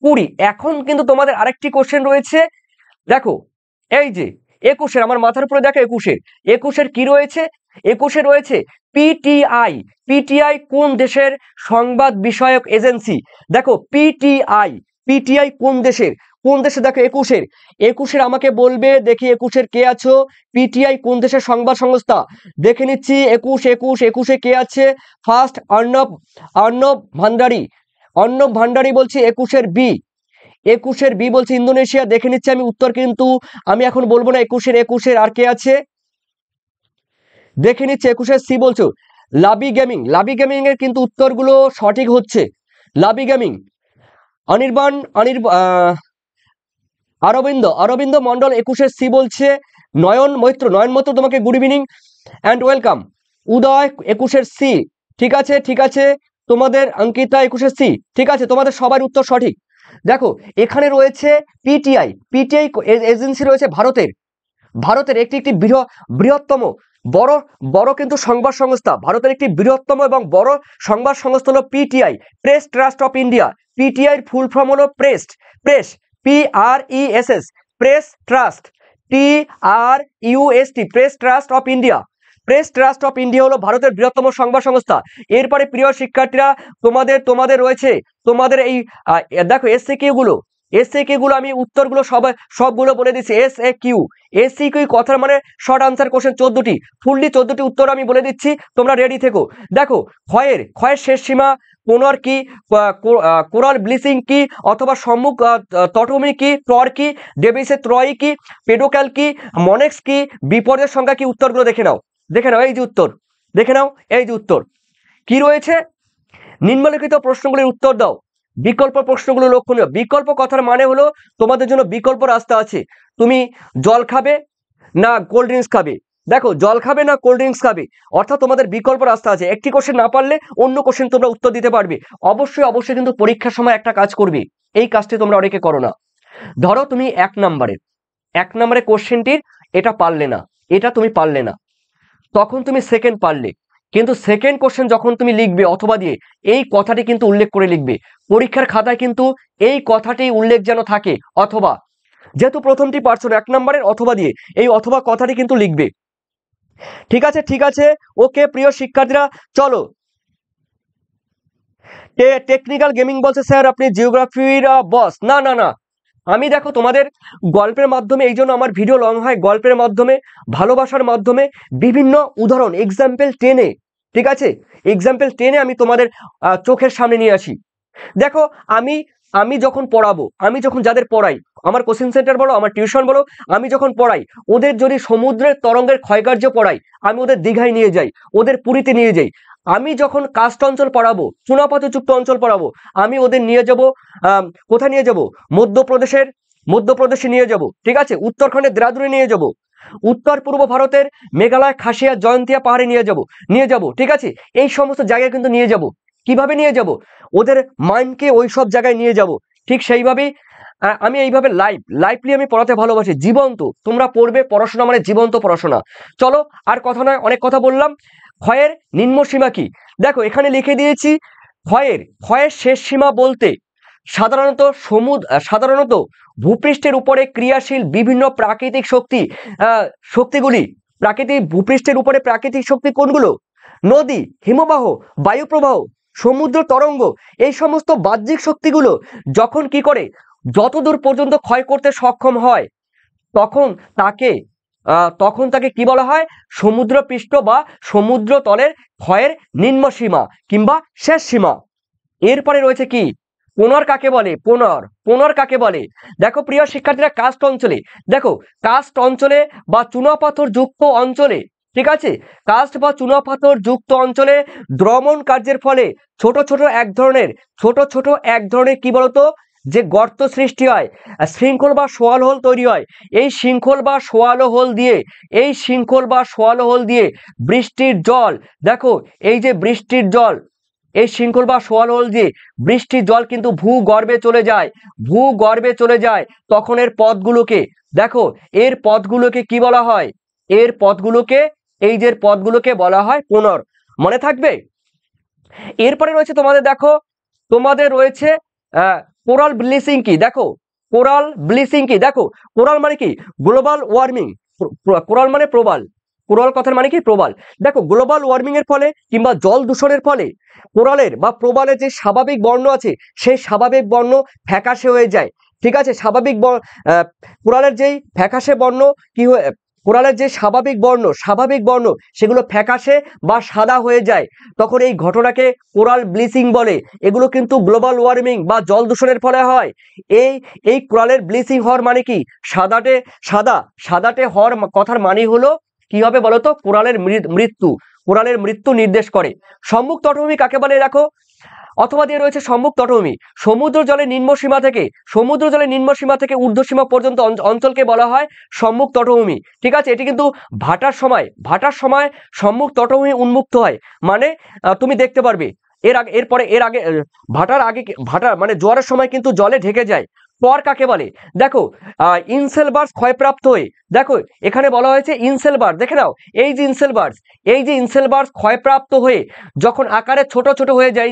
20। এখন কিন্তু তোমাদের আরেকটি কোশ্চেন রয়েছে, দেখো এই যে 21-এর, আমার মাথার উপরে দেখো 21-এর কি রয়েছে? 21-এ রয়েছে পিটিআই কোন দেশের সংবাদ বিষয়ক এজেন্সি? দেখো পিটিআই কোন দেশের, দেখো 21-এর আমাকে বলবে, দেখি 21-এর কে আছো, পিটিআই কোন দেশের সংবাদ সংস্থা? দেখে নিচ্ছি 21-এ কে আছে? ফার্স্ট অর্ণব ভান্ডারী বলছি 21-এর বি বলছে ইন্দোনেশিয়া। দেখে নিচ্ছি আমি উত্তর, কিন্তু আমি এখন বলবো না 21-এর আর কে আছে, দেখে নিচ্ছে 21-এর সি বলছো লাবি গেমিং এর কিন্তু উত্তরগুলো সঠিক হচ্ছে। লাবি গেমিং, অরবিন্দ মন্ডল 21-এর সি বলছে। নয়ন মৈত্র তোমাকে good evening and welcome. Uday 21-এর সি, ঠিক আছে। তোমাদের অঙ্কিতা 21-এর সি, ঠিক আছে, তোমাদের সবার উত্তর সঠিক। দেখো এখানে রয়েছে পিটিআই এজেন্সি রয়েছে ভারতের একটি বৃহত্তম বড় কিন্তু সংবাদ সংস্থা, ভারতের একটি বৃহত্তম এবং বড় সংবাদ সংস্থা হলো PTI, press trust of India. PTI এর ফুল ফর্ম হলো press PRESS, press trust, TRUST, press trust of India. Press trust of India হলো ভারতের বৃহত্তম সংবাদ সংস্থা। এরপরে প্রিয় শিক্ষার্থীরা, তোমাদের রয়েছে তোমাদের এই দেখো এসএকিউ গুলো আমি উত্তরগুলো সবগুলো বলে দিচ্ছি। এসএকিউ কথার মানে শর্ট আনসার কোশ্চেন 14টি, ফুললি 14টি উত্তর আমি বলে দিচ্ছি, তোমরা রেডি থেকো। দেখো ক্ষয়ের শেষ সীমা, কোনর কি, কোরাল ব্লিচিং কি, অথবা সম্মুখ তটভূমি কি, টর কি, ডেভিসের ত্রয়ী কি, পেডোক্যাল কি, মনেক্স কি, বিপর্যয়ের সংখ্যা কি? উত্তরগুলো দেখে নাও এই যে উত্তর, দেখে নাও এই যে উত্তর কি রয়েছে। নিম্নলিখিত প্রশ্নগুলির উত্তর দাও। বিকল্প প্রশ্নগুলো লক্ষণীয়। বিকল্প কথার মানে হলো তোমাদের জন্য বিকল্প রাস্তা আছে। তুমি জল খাবে না কোল্ড ড্রিঙ্কস খাবে, দেখো জল খাবে না কোল্ড ড্রিঙ্কস খাবে, অর্থাৎ তোমাদের বিকল্প রাস্তা আছে। একটি কোশ্চেন না পারলে অন্য কোশ্চেন তোমরা উত্তর দিতে পারবে। অবশ্যই অবশ্যই কিন্তু পরীক্ষার সময় একটা কাজ করবে, এই কাজটি তোমরা অনেকে করো না। ধরো তুমি 1 নম্বরে কোশ্চেনটির এটা পারলে না, এটা তুমি পারলে না, তখন তুমি সেকেন্ড পারলে, কিন্তু সেকেন্ড কোশ্চেন যখন তুমি লিখবে অথবা দিয়ে, এই কথাটি কিন্তু উল্লেখ করে লিখবে পরীক্ষার খাতায়, কিন্তু এই কথাটি উল্লেখ যেন থাকে। অথবা যেহেতু প্রথমটি পারছো না 1 নম্বরের অথবা দিয়ে, এই অথবা কথাটি কিন্তু লিখবে। ঠিক আছে, ঠিক আছে, ওকে প্রিয় শিক্ষার্থীরা, চলো। টেকনিক্যাল গেমিং বলছে স্যার আপনি জিওগ্রাফির বস। না না না, আমি দেখো তোমাদের গল্পের মাধ্যমে, এই জন্য আমার ভিডিও লং হয়, গল্পের মাধ্যমে, ভালোবাসার মাধ্যমে, বিভিন্ন উদাহরণ এক্সাম্পল টেনে, ঠিক আছে, এক্সাম্পল টেনে আমি তোমাদের চোখের সামনে নিয়ে আসি। দেখো আমি আমি যখন পড়াবো, আমি যখন যাদের পড়াই, আমার কোচিং সেন্টার বলো, আমার টিউশন বলো, আমি যখন পড়াই, ওদের যদি সমুদ্রের তরঙ্গের ক্ষয়কার্য পড়াই, আমি ওদের দীঘায় নিয়ে যাই, ওদের পুরীতে নিয়ে যাই। আমি যখন কাস্ট অঞ্চল পড়াবো, চুনাপাথরযুক্ত অঞ্চল পড়াবো, আমি ওদের নিয়ে যাব কোথায় নিয়ে যাব, মধ্যপ্রদেশে নিয়ে যাব, ঠিক আছে, উত্তরাখণ্ডের দেরাদুনে নিয়ে যাব, উত্তর পূর্ব ভারতের মেঘালয়, খাসিয়া, জয়ন্তিয়া পাহাড়ে নিয়ে যাব, ঠিক আছে, এই সমস্ত জায়গায় কিন্তু নিয়ে যাব। কিভাবে নিয়ে যাব, ওদের মাইন্ডকে ওই সব জায়গায় নিয়ে যাব। ঠিক সেইভাবেই আমি এইভাবে লাইভলি আমি পড়াতে ভালোবাসি, জীবন্ত। তোমরা পড়বে, পড়াশোনা মানে জীবন্ত পড়াশোনা। চলো আর কথা নয়, অনেক কথা বললাম। ক্ষয়ের নিম্ন সীমা কি, দেখো এখানে লিখে দিয়েছি। ক্ষয়ের শেষ সীমা বলতে সাধারণত ভূপৃষ্ঠের উপরে ক্রিয়াশীল বিভিন্ন প্রাকৃতিক শক্তিগুলি, ভূপৃষ্ঠের উপরে প্রাকৃতিক শক্তি কোনগুলো, নদী, হিমবাহ, বায়ুপ্রবাহ, সমুদ্র তরঙ্গ, এই সমস্ত বাহ্যিক শক্তিগুলো যখন কি করে, যতদূর পর্যন্ত ক্ষয় করতে সক্ষম হয়, তখন তাকে কি বলা হয়, সমুদ্রপৃষ্ঠ বা সমুদ্র তলের ক্ষয়ের নিম্ন সীমা কিংবা শেষ সীমা। এরপরে রয়েছে কি, পুনর কাকে বলে, পুনর কাকে বলে। দেখো প্রিয় শিক্ষার্থীরা, কাস্ট অঞ্চলে বা চুনাপাথর যুক্ত অঞ্চলে, ঠিক আছে, কাস্ট বা চুনাপাথর যুক্ত অঞ্চলে দ্রমণ কার্যের ফলে ছোট ছোট এক ধরনের কি বলতো, যে গর্ত সৃষ্টি হয়, শৃঙ্খল বা সোয়াল হোল তৈরি হয়। এই শৃঙ্খল বা সোয়ালো হোল দিয়ে বৃষ্টির জল, দেখো এই যে বৃষ্টির জল, এই শৃঙ্খল বা সোয়াল হোল দিয়ে বৃষ্টির জল কিন্তু ভূগর্ভে চলে যায়। তখন এর পথগুলোকে কি বলা হয়, এই যে পথগুলোকে বলা হয় পুনর। মনে থাকবে। এরপরে রয়েছে তোমাদের রয়েছে কোরাল ব্লিচিং কি, দেখো কোরাল মানে কি, গ্লোবাল ওয়ার্মিং। কোরাল মানে প্রবাল, কোরাল কথার মানে কি প্রবাল। দেখো গ্লোবাল ওয়ার্মিং এর ফলে কিংবা জল দূষণের ফলে কোরালের বা প্রবালের যে স্বাভাবিক বর্ণ আছে, সেই স্বাভাবিক বর্ণ ফ্যাকাশে হয়ে যায়। ঠিক আছে, কোরালের যেই ফ্যাকাশে বর্ণ কি হয়ে, কোরালের যে স্বাভাবিক বর্ণ সেগুলো ফ্যাকাশে বা সাদা হয়ে যায়। তখন এই ঘটনাকে কোরাল ব্লিচিং বলে। এগুলো কিন্তু গ্লোবাল ওয়ার্মিং বা জল দূষণের ফলে হয়। এই কোরালের ব্লিচিং হওয়ার মানে কি, সাদাটে হওয়ার কথার মানে হলো কি হবে বলতো, কোরালের মৃত্যু নির্দেশ করে। সম্মুখ তটভূমি কাকে বলে, দেখো অথবা দিয়ে রয়েছে সম্মুখ তটভূমি। সমুদ্র জলের নিম্ন সীমা থেকে ঊর্ধ্ব সীমা পর্যন্ত অঞ্চলকে বলা হয় সম্মুখ তটভূমি। ঠিক আছে, এটি কিন্তু ভাটার সময় সম্মুখ তটভূমি উন্মুক্ত হয়। মানে তুমি দেখতে পারবে ভাটা মানে জোয়ারের সময় কিন্তু জলে ঢেকে যায়। পর কাকে বলে, দেখো ইনসেলবার্স ক্ষয়প্রাপ্ত হয়ে, দেখো এখানে বলা হয়েছে ইনসেলবার্স, দেখে নাও এই যে ইনসেলবার্স ক্ষয়প্রাপ্ত হয়ে যখন আকারে ছোট ছোট হয়ে যায়,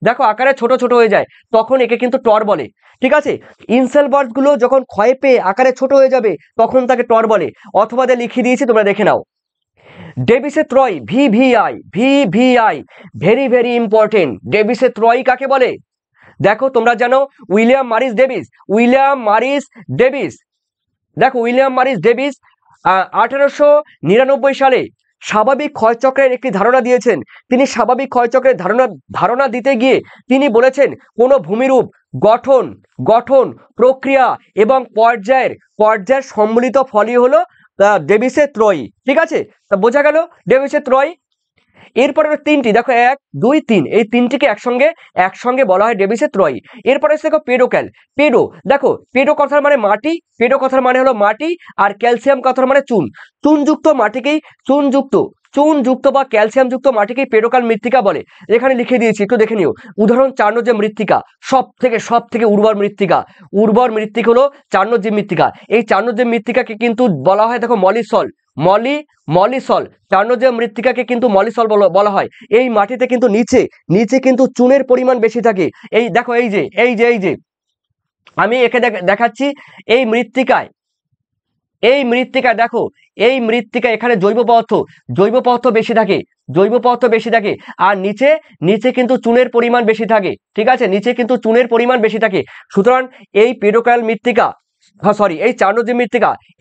দেখো আকারে ছোট ছোট হয়ে যায়, তখন একে কিন্তু টর বলে। ঠিক আছে, ইনসেলবার্স গুলো যখন ক্ষয় পেয়ে আকারে ছোট হয়ে যাবে, তখন তাকে টর বলে। অথবা লিখে দিয়েছি, তোমরা দেখে নাও। ডেভিসে ত্রয়ী, ভিভিআই, ভেরি ভেরি ইম্পর্টেন্ট। ডেভিসে ত্রয়ী কাকে বলে, দেখো তোমরা জানো উইলিয়াম মারিস ডেভিস। দেখো উইলিয়াম মারিস ডেভিস 1899 সালে স্বাভাবিক ক্ষয়চক্রের একটি ধারণা দিয়েছেন। তিনি স্বাভাবিক ক্ষয়চক্রের ধারণা দিতে গিয়ে তিনি বলেছেন, কোনো ভূমিরূপ গঠন প্রক্রিয়া এবং পর্যায়ের সম্মিলিত ফলই হলো ডেভিসের ত্রয়ী। ঠিক আছে, তা বোঝা গেল ডেভিসের ত্রয়ী। এরপরে তিনটি দেখো 1 2 3 এই তিনটিকে একসঙ্গে বলা হয় ডেভিসের ত্রয়ী। এরপরে দেখো পেডোক্যাল। পেডো দেখো পেডো কথার মানে মাটি, পেডো কথার মানে হলো মাটি, আর ক্যালসিয়াম কথার মানে চুন। চুনযুক্ত মাটিকেই চুনযুক্ত বা ক্যালসিয়ামযুক্ত মাটিকেই পেডোক্যাল মৃত্তিকা বলে। এখানে লিখে দিয়েছি, একটু দেখে নিও। উদাহরণ চার্নোজেম মৃত্তিকা, সব থেকে উর্বর মৃত্তিকা হলো চার্নোজেম মৃত্তিকা। এই চার্নোজেম মৃত্তিকাকে কিন্তু বলা হয় দেখো মলিসল, মলিসল। চার্নোজেম মৃত্তিকাকে কিন্তু মলিসল বলা হয়। এই মাটিতে কিন্তু নিচে কিন্তু চুনের পরিমাণ বেশি থাকে। এই দেখো এই যে আমি একে দেখাচ্ছি। এই মৃত্তিকায় দেখো, এই মৃত্তিকা এখানে জৈব পদার্থ বেশি থাকে, আর নিচে কিন্তু চুনের পরিমাণ বেশি থাকে। ঠিক আছে, নিচে কিন্তু চুনের পরিমাণ বেশি থাকে। সুতরাং এই পেডোক্যাল মৃত্তিকা,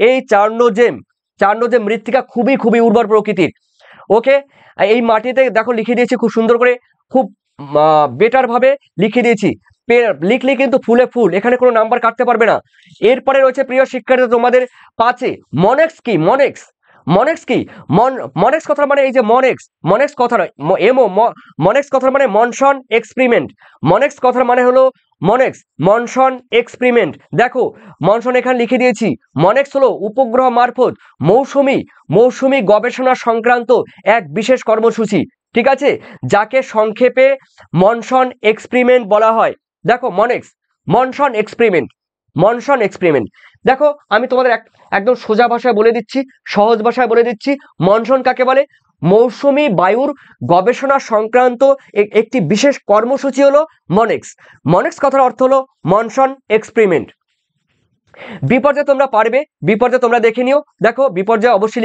এই চার্নোজেম মৃত্তিকা খুবই উর্বর প্রকৃতির। ওকে, এই মাটিতে দেখো লিখে দিয়েছি খুব সুন্দর করে, খুব বেটার ভাবে লিখে দিয়েছি। লিখলে কিন্তু ফুলে ফুল, এখানে কোনো নাম্বার কাটতে পারবে না। এরপরে রয়েছে প্রিয় শিক্ষার্থী তোমাদের 5-এ মনেক্স কি? মনেক্স কথার মানে এই যে মনেক্স কথা নয়, মনেক্স কথার মানে মনসন এক্সপেরিমেন্ট। মনেক্স কথার মানে হলো মনসন এক্সপেরিমেন্ট। দেখো মনসন এখানে লিখে দিয়েছি। মনেক্স হলো উপগ্রহ মারফত মৌসুমি গবেষণা সংক্রান্ত এক বিশেষ কর্মসূচি। ঠিক আছে, যাকে সংক্ষেপে মনসন এক্সপেরিমেন্ট বলা হয়। দেখো মনসন এক্সপেরিমেন্ট। দেখো আমি তোমাদের একদম সোজা ভাষায় বলে দিচ্ছি, সহজ ভাষায় বলে দিচ্ছি। মনসন কাকে বলে? মৌসুমি বায়ুর গবেষণা সংক্রান্ত একটি বিশেষ কর্মসূচি হলো মনেক্স কথার অর্থ হলো মনসন এক্সপেরিমেন্ট। বিপর্যয় তোমরা পারবে, বিপর্যয় তোমরা দেখে নিও। দেখো বিপর্যয় অবশ্যই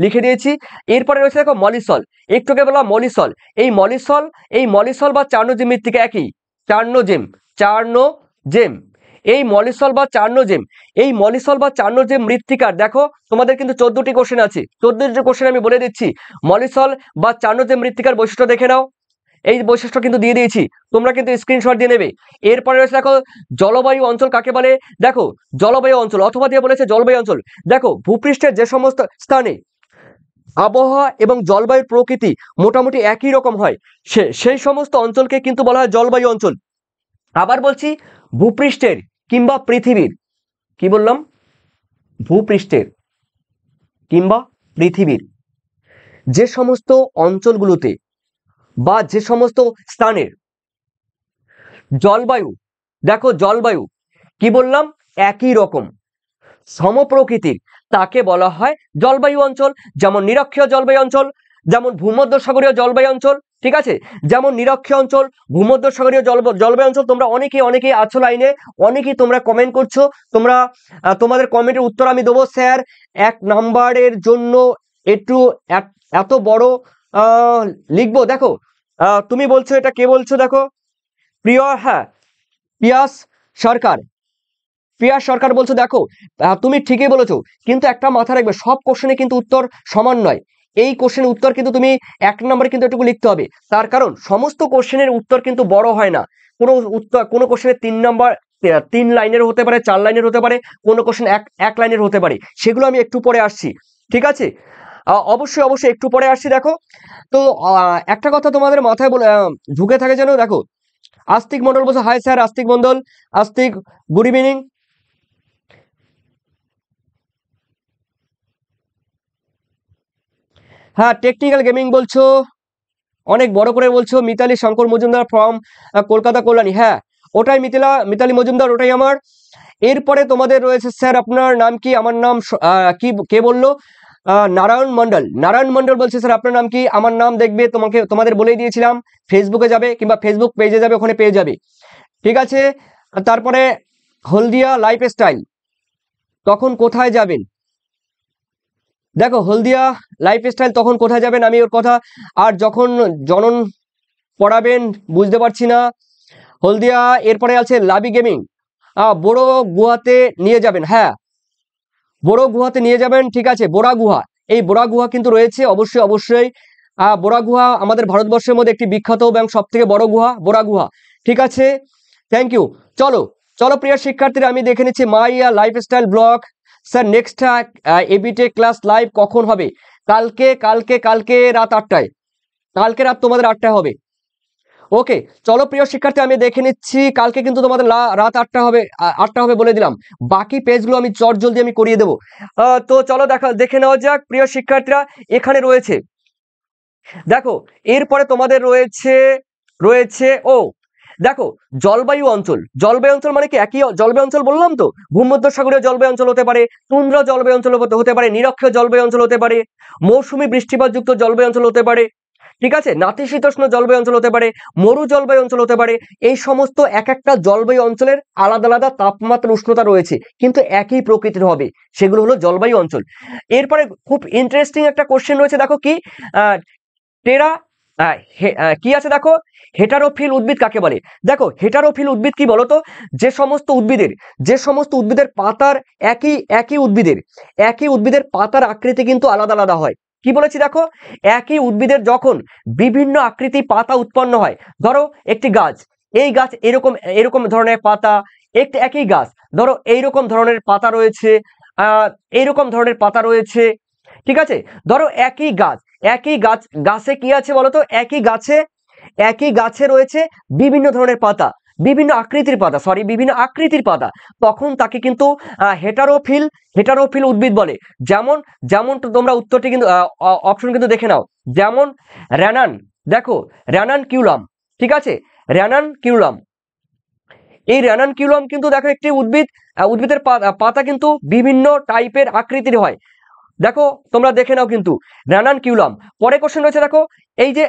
লিখে দিয়েছি। এরপরে রয়েছে দেখো মলিসল। একটুকে বলা মলিসল। এই মলিসল বা চার্নোজেম মৃত্তিকা একই। চার্নোজেম এই মলিসল বা চার্নোজেম মৃত্তিকার দেখো তোমাদের কিন্তু 14টি কোশ্চেন আছে। 14টি কোশ্চেন আমি বলে দিচ্ছি। মলিসল বা চার্নোজেম মৃত্তিকার বৈশিষ্ট্য দেখে নাও। এই বৈশিষ্ট্য কিন্তু দিয়ে দিয়েছি, তোমরা কিন্তু স্ক্রিনশট দিয়ে নেবে। এরপরে রয়েছে দেখো জলবায়ু অঞ্চল কাকে বলে? দেখো জলবায়ু অঞ্চল অথবা দিয়ে বলেছে জলবায়ু অঞ্চল। দেখো ভূপৃষ্ঠের যে সমস্ত স্থানে আবহাওয়া এবং জলবায়ুর প্রকৃতি মোটামুটি একই রকম হয়, সেই সমস্ত অঞ্চলকে কিন্তু বলা হয় জলবায়ু অঞ্চল। আবার বলছি, ভূপৃষ্ঠের কিংবা পৃথিবীর, কি বললাম? ভূপৃষ্ঠের কিংবা পৃথিবীর যে সমস্ত অঞ্চলগুলোতে বা যে সমস্ত স্থানের জলবায়ু, দেখো জলবায়ু কি বললাম? একই রকম, সমপ্রকৃতির, তাকে বলা হয় জলবায়ু অঞ্চল। যেমন নিরক্ষীয় জলবায়ু অঞ্চল, যেমন ভূমধ্যসাগরীয় জলবায়ু অঞ্চল। ঠিক আছে, যেমন নিরক্ষীয় অঞ্চল, ভূমধ্যসাগরীয় জলবায়ু অঞ্চল। তোমরা অনেকেই আছো লাইনে, অনেকেই তোমরা কমেন্ট করছো। তোমাদের কমেন্টের উত্তর আমি দেবো। স্যার 1 নাম্বারের জন্য একটু এত বড় লিখবো? দেখো তুমি বলছো, এটা কে বলছো? দেখো পিয়াস সরকার বলছো। দেখো তুমি ঠিকই বলেছো, কিন্তু একটা মাথা রাখবে, সব কোশ্চেনে কিন্তু উত্তর সমান নয়। এই কোশ্চেনের উত্তর কিন্তু তুমি 1 নম্বরে কিন্তু এটুকু লিখতে হবে। তার কারণ সমস্ত কোশ্চেনের উত্তর কিন্তু বড় হয় না। কোনো কোশ্চেনে 3 নাম্বার 3 লাইনের হতে পারে, 4 লাইনের হতে পারে, কোনো কোশ্চেন এক লাইনের হতে পারে। সেগুলো আমি একটু পরে আসছি। ঠিক আছে, অবশ্যই একটু পরে আসছি। দেখো তো একটা কথা তোমাদের মাথায় ঢুকে থাকে যেন। দেখো আস্তিক মন্ডল বলছো, হাই স্যার আস্তিক মন্ডল। আস্তিক গুড ইভিনিং। হ্যাঁ টেকনিক্যাল গেমিং বলছো, অনেক বড় করে বলছো। মিতালি শঙ্কর মজুমদার ফ্রম কলকাতা কল্যাণী। হ্যাঁ ওটাই মিতালি মজুমদার, ওটাই আমার। এরপরে তোমাদের রয়েছে স্যার আপনার নাম কি? আমার নাম কে বললো? নারায়ণ মন্ডল বলছে স্যার আপনার নাম কি? আমার নাম দেখবে, তোমাদের বলেই দিয়েছিলাম, ফেসবুকে যাবে কিংবা ফেসবুক পেজে যাবে, ওখানে পেয়ে যাবে। ঠিক আছে, তারপরে হলদিয়া লাইফস্টাইল, তখন কোথায় যাবেন? দেখো হলদিয়া লাইফস্টাইল তখন কোথায় যাবেন, আমি ওর কথা। আর যখন জনন পড়াবেন বুঝতে পারছি না। হলদিয়া। এরপরে আছে লাবি গেমিং, বড় গুহাতে নিয়ে যাবেন। হ্যাঁ বড় গুহাতে নিয়ে যাবেন। ঠিক আছে, বোরা গুহা, এই বোরা গুহা কিন্তু রয়েছে, অবশ্যই। বোরা গুহা আমাদের ভারতবর্ষের মধ্যে একটি বিখ্যাত এবং সব থেকে বড় গুহা, বোরা গুহা। ঠিক আছে, থ্যাংক ইউ। চলো প্রিয় শিক্ষার্থীরা, আমি দেখে নিচ্ছি মাইয়া লাইফস্টাইল ব্লগ। স্যার নেক্সট এবিটে ক্লাস লাইভ কখন হবে? কালকে রাত 8টায়। কালকে রাত তোমাদের 8টায় হবে। ওকে, চলো প্রিয় শিক্ষার্থী, আমি দেখে নিচ্ছি কালকে কিন্তু তোমাদের রাত 8টা হবে, 8টা হবে বলে দিলাম। বাকি পেজগুলো আমি জলদি আমি করিয়ে দেবো। তো চলো দেখে নেওয়া যাক প্রিয় শিক্ষার্থীরা। এখানে রয়েছে দেখো, এরপরে তোমাদের রয়েছে রয়েছে ও দেখো, জলবায়ু অঞ্চল। জলবায়ু অঞ্চল মানে কি? একই জলবায়ু অঞ্চল বললাম তো, ভূমধ্যসাগরীয় জলবায়ু অঞ্চল হতে পারে, তুন্দ্রা জলবায়ু অঞ্চল হতে পারে, নিরক্ষীয় জলবায়ু অঞ্চল হতে পারে, মৌসুমী বৃষ্টিপাতযুক্ত জলবায়ু অঞ্চল হতে পারে, ঠিক আছে, নাতিশীতোষ্ণ জলবায়ু অঞ্চল হতে পারে, মরু জলবায়ু অঞ্চল হতে পারে। এই সমস্ত এক একটা জলবায়ু অঞ্চলের আলাদা আলাদা তাপমাত্রা, উষ্ণতা রয়েছে, কিন্তু একই প্রকৃতির হবে, সেগুলো হলো জলবায়ু অঞ্চল। এরপরে খুব ইন্টারেস্টিং একটা কোশ্চেন রয়েছে, দেখো কি টেরা কি আছে দেখো, হেটারোফিল উদ্ভিদ কাকে বলে? দেখো, হেটারোফিল উদ্ভিদ কি বলতো? যে সমস্ত উদ্ভিদের পাতার একই উদ্ভিদের পাতার আকৃতি কিন্তু আলাদা আলাদা হয়। কি বলেছি দেখো, একই উদ্ভিদের যখন বিভিন্ন আকৃতি পাতা উৎপন্ন হয়, ধরো একটি গাছ, এই গাছ এরকম এরকম ধরনের পাতা, একই গাছ ধরো এইরকম ধরনের পাতা রয়েছে, এইরকম ধরনের পাতা রয়েছে, ঠিক আছে, ধরো একই গাছে কি আছে বলতো, একই গাছে রয়েছে বিভিন্ন ধরনের পাতা, বিভিন্ন আকৃতির পাতা, তখন তাকে কিন্তু হেটারোফিল উদ্ভিদ বলে। যেমন তো তোমরা উত্তরটি কিন্তু অপশন কিন্তু দেখে নাও, যেমন র্যানান, দেখো র্যানান কিউলাম, ঠিক আছে, র্যানান কিউলাম, এই র্যানান কিউলাম কিন্তু দেখো একটি উদ্ভিদের পাতা কিন্তু বিভিন্ন টাইপের আকৃতির হয়। দেখো তোমরা দেখে নাও কিন্তু র্যানান কিউলাম। পরে কোশ্চেন রয়েছে দেখো, এই যে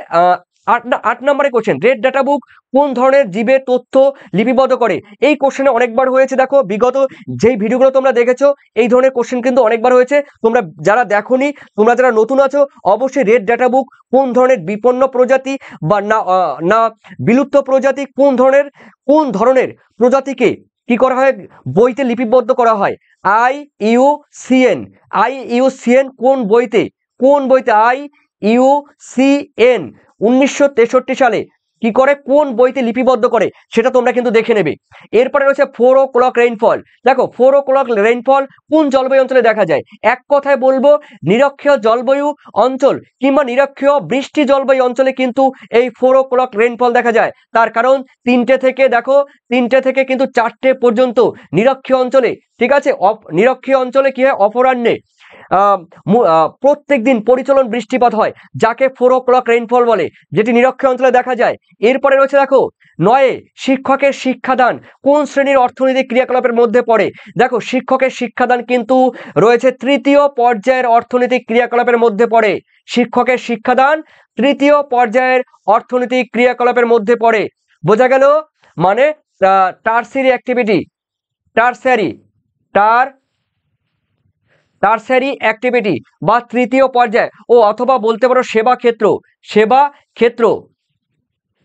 8 নম্বরে কোশ্চেন, রেড ডাটা বুক কোন ধরনের জীবের তথ্য লিপিবদ্ধ করে? এই কোশ্চেনে অনেকবার হয়েছে, দেখো বিগত যেই ভিডিওগুলো তোমরা দেখেছো এই ধরনের কোশ্চেন কিন্তু অনেকবার হয়েছে। তোমরা যারা দেখোনি, তোমরা যারা নতুন আছো, অবশ্যই রেড ডাটা বুক কোন ধরনের বিপন্ন প্রজাতি বা না বিলুপ্ত প্রজাতি, কোন ধরনের প্রজাতিকে কি করা হয়, বইতে লিপিবদ্ধ করা হয়। IUCN কোন বইতে IUCN 1963 সালে কি করে, কোন বইতে লিপিবদ্ধ করে, সেটা তোমরা কিন্তু দেখে নেবে। এরপরে রয়েছে 4 o'clock রেইনফল। দেখো 4 o'clock রেইনফল কোন জলবায়ু অঞ্চলে দেখা যায়? এক কথায় বলবো, নিরক্ষীয় জলবায়ু অঞ্চল কিংবা নিরক্ষীয় বৃষ্টি জলবায়ু অঞ্চলে কিন্তু এই 4 o'clock রেইনফল দেখা যায়। তার কারণ 3টে থেকে কিন্তু 4টে পর্যন্ত নিরক্ষীয় অঞ্চলে, ঠিক আছে, নিরক্ষীয় অঞ্চলে কি হয়, অপরাহ্নে প্রত্যেক দিন পরিচলন বৃষ্টিপাত হয়, যাকে 4 o'clock রেইনফল বলে, যেটি নিরক্ষীয় অঞ্চলে দেখা যায়। এরপরে রয়েছে দেখো 9, শিক্ষকের শিক্ষাদান কোন শ্রেণীর অর্থনৈতিক ক্রিয়াকলাপের মধ্যে পড়ে? দেখো, শিক্ষকের শিক্ষাদান কিন্তু রয়েছে তৃতীয় পর্যায়ের অর্থনৈতিক ক্রিয়াকলাপের মধ্যে পড়ে। শিক্ষকের শিক্ষাদান তৃতীয় পর্যায়ের অর্থনৈতিক ক্রিয়াকলাপের মধ্যে পড়ে। বোঝা গেল? মানে টারসিয়ারি অ্যাক্টিভিটি, টারসিয়ারি অ্যাক্টিভিটি বা তৃতীয় পর্যায়, অথবা বলতে পারো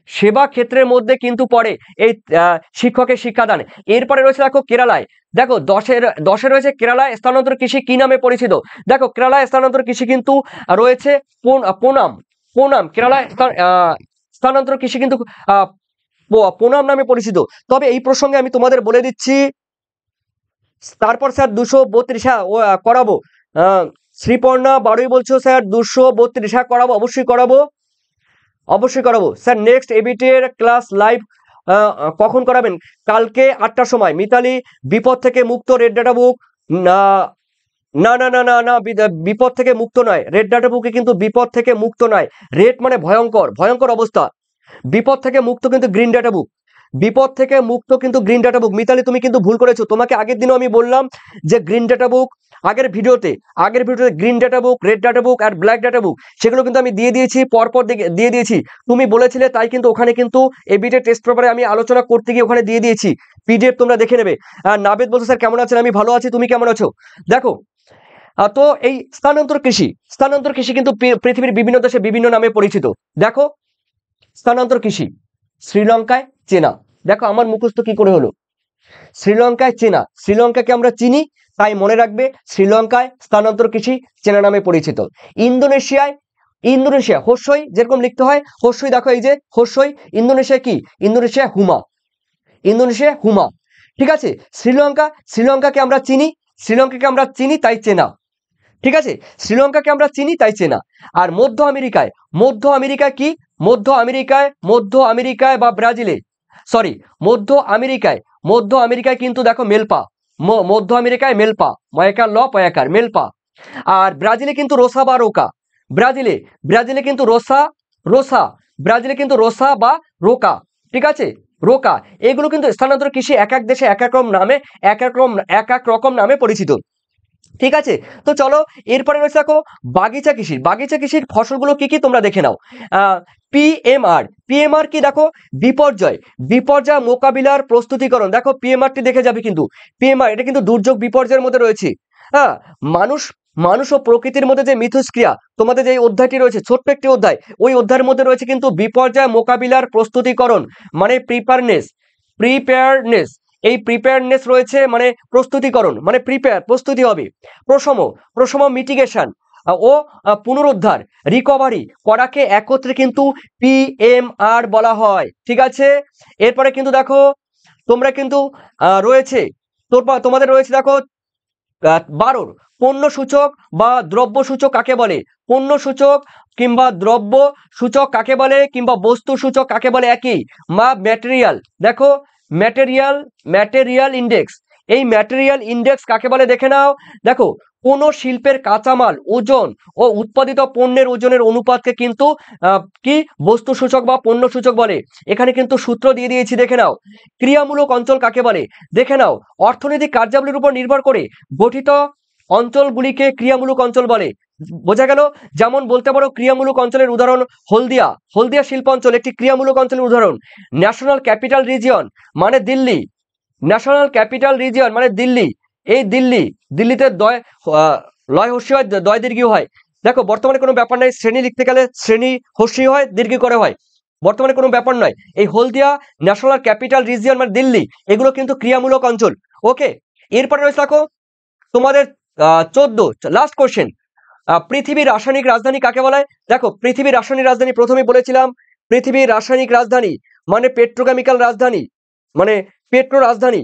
সেবা ক্ষেত্রের মধ্যে কিন্তু পড়ে এই শিক্ষকের শিক্ষাদান। এরপরে রয়েছে দেখো কেরালায়, দেখো 10-এ রয়েছে কেরালায় স্থানান্তর কৃষি কি নামে পরিচিত? দেখো কেরালায় স্থানান্তর কৃষি কিন্তু রয়েছে পোনাম। কেরালায় স্থানান্তর কৃষি কিন্তু পোনাম নামে পরিচিত। তবে এই প্রসঙ্গে আমি তোমাদের বলে দিচ্ছি, তারপর স্যার 232 করাবো। শ্রীপর্ণা বারোই বলছো স্যার 232 করাবো, অবশ্যই করাবো স্যার। নেক্সট এবিটি এর ক্লাস লাইভ কখন করাবেন? কালকে 8টার সময়। মিতালি, বিপদ থেকে মুক্ত রেড ডাটা বুক, না, বিপদ থেকে মুক্ত নয়, রেড ডাটা বুকে কিন্তু বিপদ থেকে মুক্ত নয়। রেড মানে ভয়ঙ্কর অবস্থা, বিপদ থেকে মুক্ত কিন্তু গ্রিন ডাটা বুক, মিতালি তুমি কিন্তু ভুল করেছো। তোমাকে আগের দিনও আমি বললাম যে গ্রিন ডাটা বুক, আগের ভিডিওতে green data book, red data book আর ব্ল্যাক ডাটা বুক, সেগুলো কিন্তু আমি দিয়ে দিয়েছি, পরপর দিয়ে দিয়েছি। তুমি বলেছিলে, তাই কিন্তু ওখানে কিন্তু এবিটি টেস্ট পেপারে আমি আলোচনা করতে গিয়ে ওখানে দিয়ে দিয়েছি পিডিএফ, তোমরা দেখে নেবে। নাবেদ বলছো স্যার কেমন আছেন? আমি ভালো আছি, তুমি কেমন আছো? দেখো, তো এই স্থানান্তর কৃষি কিন্তু পৃথিবীর বিভিন্ন দেশে বিভিন্ন নামে পরিচিত। দেখো, স্থানান্তর কৃষি শ্রীলঙ্কায় চেনা। দেখো আমার মুখস্থ কি করে হলো, শ্রীলঙ্কায় চেনা, শ্রীলঙ্কাকে আমরা চিনি, তাই মনে রাখবে শ্রীলঙ্কায় স্থানান্তর কৃষি চেনা নামে পরিচিত। ইন্দোনেশিয়া হস্যই, যেরকম লিখতে হয় হস্যই, দেখো এই যে হস্যই। ইন্দোনেশিয়া কি? ইন্দোনেশিয়া হুমা, ঠিক আছে। শ্রীলঙ্কাকে আমরা চিনি, তাই চেনা, ঠিক আছে, শ্রীলঙ্কাকে আমরা চিনি তাই চেনা। আর মধ্য আমেরিকায়, কি মধ্য আমেরিকায় বা ব্রাজিলে, সরি মধ্য আমেরিকায় কিন্তু দেখো মেলপা, মধ্য আমেরিকায় মেলপা, ময়াকার ল পয়াকার মেলপা। আর ব্রাজিলে কিন্তু রোসা বা রোকা, ব্রাজিলে কিন্তু রোসা বা রোকা, ঠিক আছে, রোকা। এগুলো কিন্তু স্থানান্তর কৃষি এক এক দেশে এক এক রকম নামে পরিচিত। ঠিক আছে, তো চলো এরপরে রয়েছে দেখো বাগিচা কৃষির ফসলগুলো কি কি তোমরা দেখে নাও। পিএমআর কি দেখো, বিপর্যয় মোকাবিলার প্রস্তুতিকরণ। দেখো পিএমআরটি দেখে যাবে, কিন্তু পিএমআর এটা কিন্তু দুর্যোগ বিপর্যয়ের মধ্যে রয়েছে। হ্যাঁ, মানুষ ও প্রকৃতির মধ্যে যে মিথস্ক্রিয়া, তোমাদের যে অধ্যায়টি রয়েছে ছোট্ট একটি অধ্যায়, ওই অধ্যায়ের মধ্যে রয়েছে কিন্তু বিপর্যয় মোকাবিলার প্রস্তুতিকরণ, মানে প্রিপেয়ারনেস। এই প্রিপেয়ারনেস রয়েছে মানে প্রস্তুতিকরণ, মানে প্রস্তুতি হবে। প্রশম মিটিগেশন ও পুনরুদ্ধার, রিকভারি করাকে একত্রে কিন্তু পিএমআর বলা হয়। ঠিক আছে, এরপরে কিন্তু দেখো তোমরা কিন্তু রয়েছে তোমাদের রয়েছে দেখো 12 পণ্য সূচক বা দ্রব্য সূচক কাকে বলে, পণ্য সূচক কিংবা দ্রব্য সূচক কাকে বলে, কিংবা বস্তু সূচক কাকে বলে একই। ম্যাটেরিয়াল, দেখো ম্যাটেরিয়াল ইন্ডেক্স, এই ম্যাটেরিয়াল ইন্ডেক্স কাকে বলে দেখে নাও। দেখো কোন শিল্পের কাঁচামাল ওজন ও উৎপাদিত পণ্যের ওজনের অনুপাতকে কিন্তু কি বস্তু সূচক বা পণ্য সূচক বলে। এখানে কিন্তু সূত্র দিয়ে দিয়েছি, দেখে নাও। ক্রিয়ামূলক অঞ্চল কাকে বলে দেখে নাও, অর্থনৈতিক কার্যাবলীর উপর নির্ভর করে গঠিত অঞ্চলগুলিকে ক্রিয়ামূলক অঞ্চল বলে। বোঝা গেল, যেমন বলতে পারো ক্রিয়ামূলক অঞ্চলের উদাহরণ হলদিয়া শিল্প অঞ্চল একটি ক্রিয়ামূলক অঞ্চলের উদাহরণ। ন্যাশনাল ক্যাপিটাল রিজিয়ন মানে দিল্লি, এই দিল্লিতে লয় হস্যি হয়, দয় দীর্ঘ হয়। দেখো বর্তমানে কোনো ব্যাপার নাই, শ্রেণী লিখতে গেলে শ্রেণী হস্যি হয়, দীর্ঘ করে হয়, বর্তমানে কোনো ব্যাপার নয়। এই হলদিয়া, ন্যাশনাল ক্যাপিটাল রিজিয়ন মানে দিল্লি, এগুলো কিন্তু ক্রিয়ামূলক অঞ্চল। ওকে, এরপরে রয়েছে দেখো তোমাদের 14 লাস্ট কোশ্চেন, পৃথিবীর রাসায়নিক রাজধানী কাকে বলা হয়। দেখো পৃথিবীর রাসায়নিক রাজধানী প্রথমেই বলেছিলাম, পৃথিবীর রাসায়নিক রাজধানী মানে পেট্রোকেমিক্যাল রাজধানী, মানে পেট্রো রাজধানী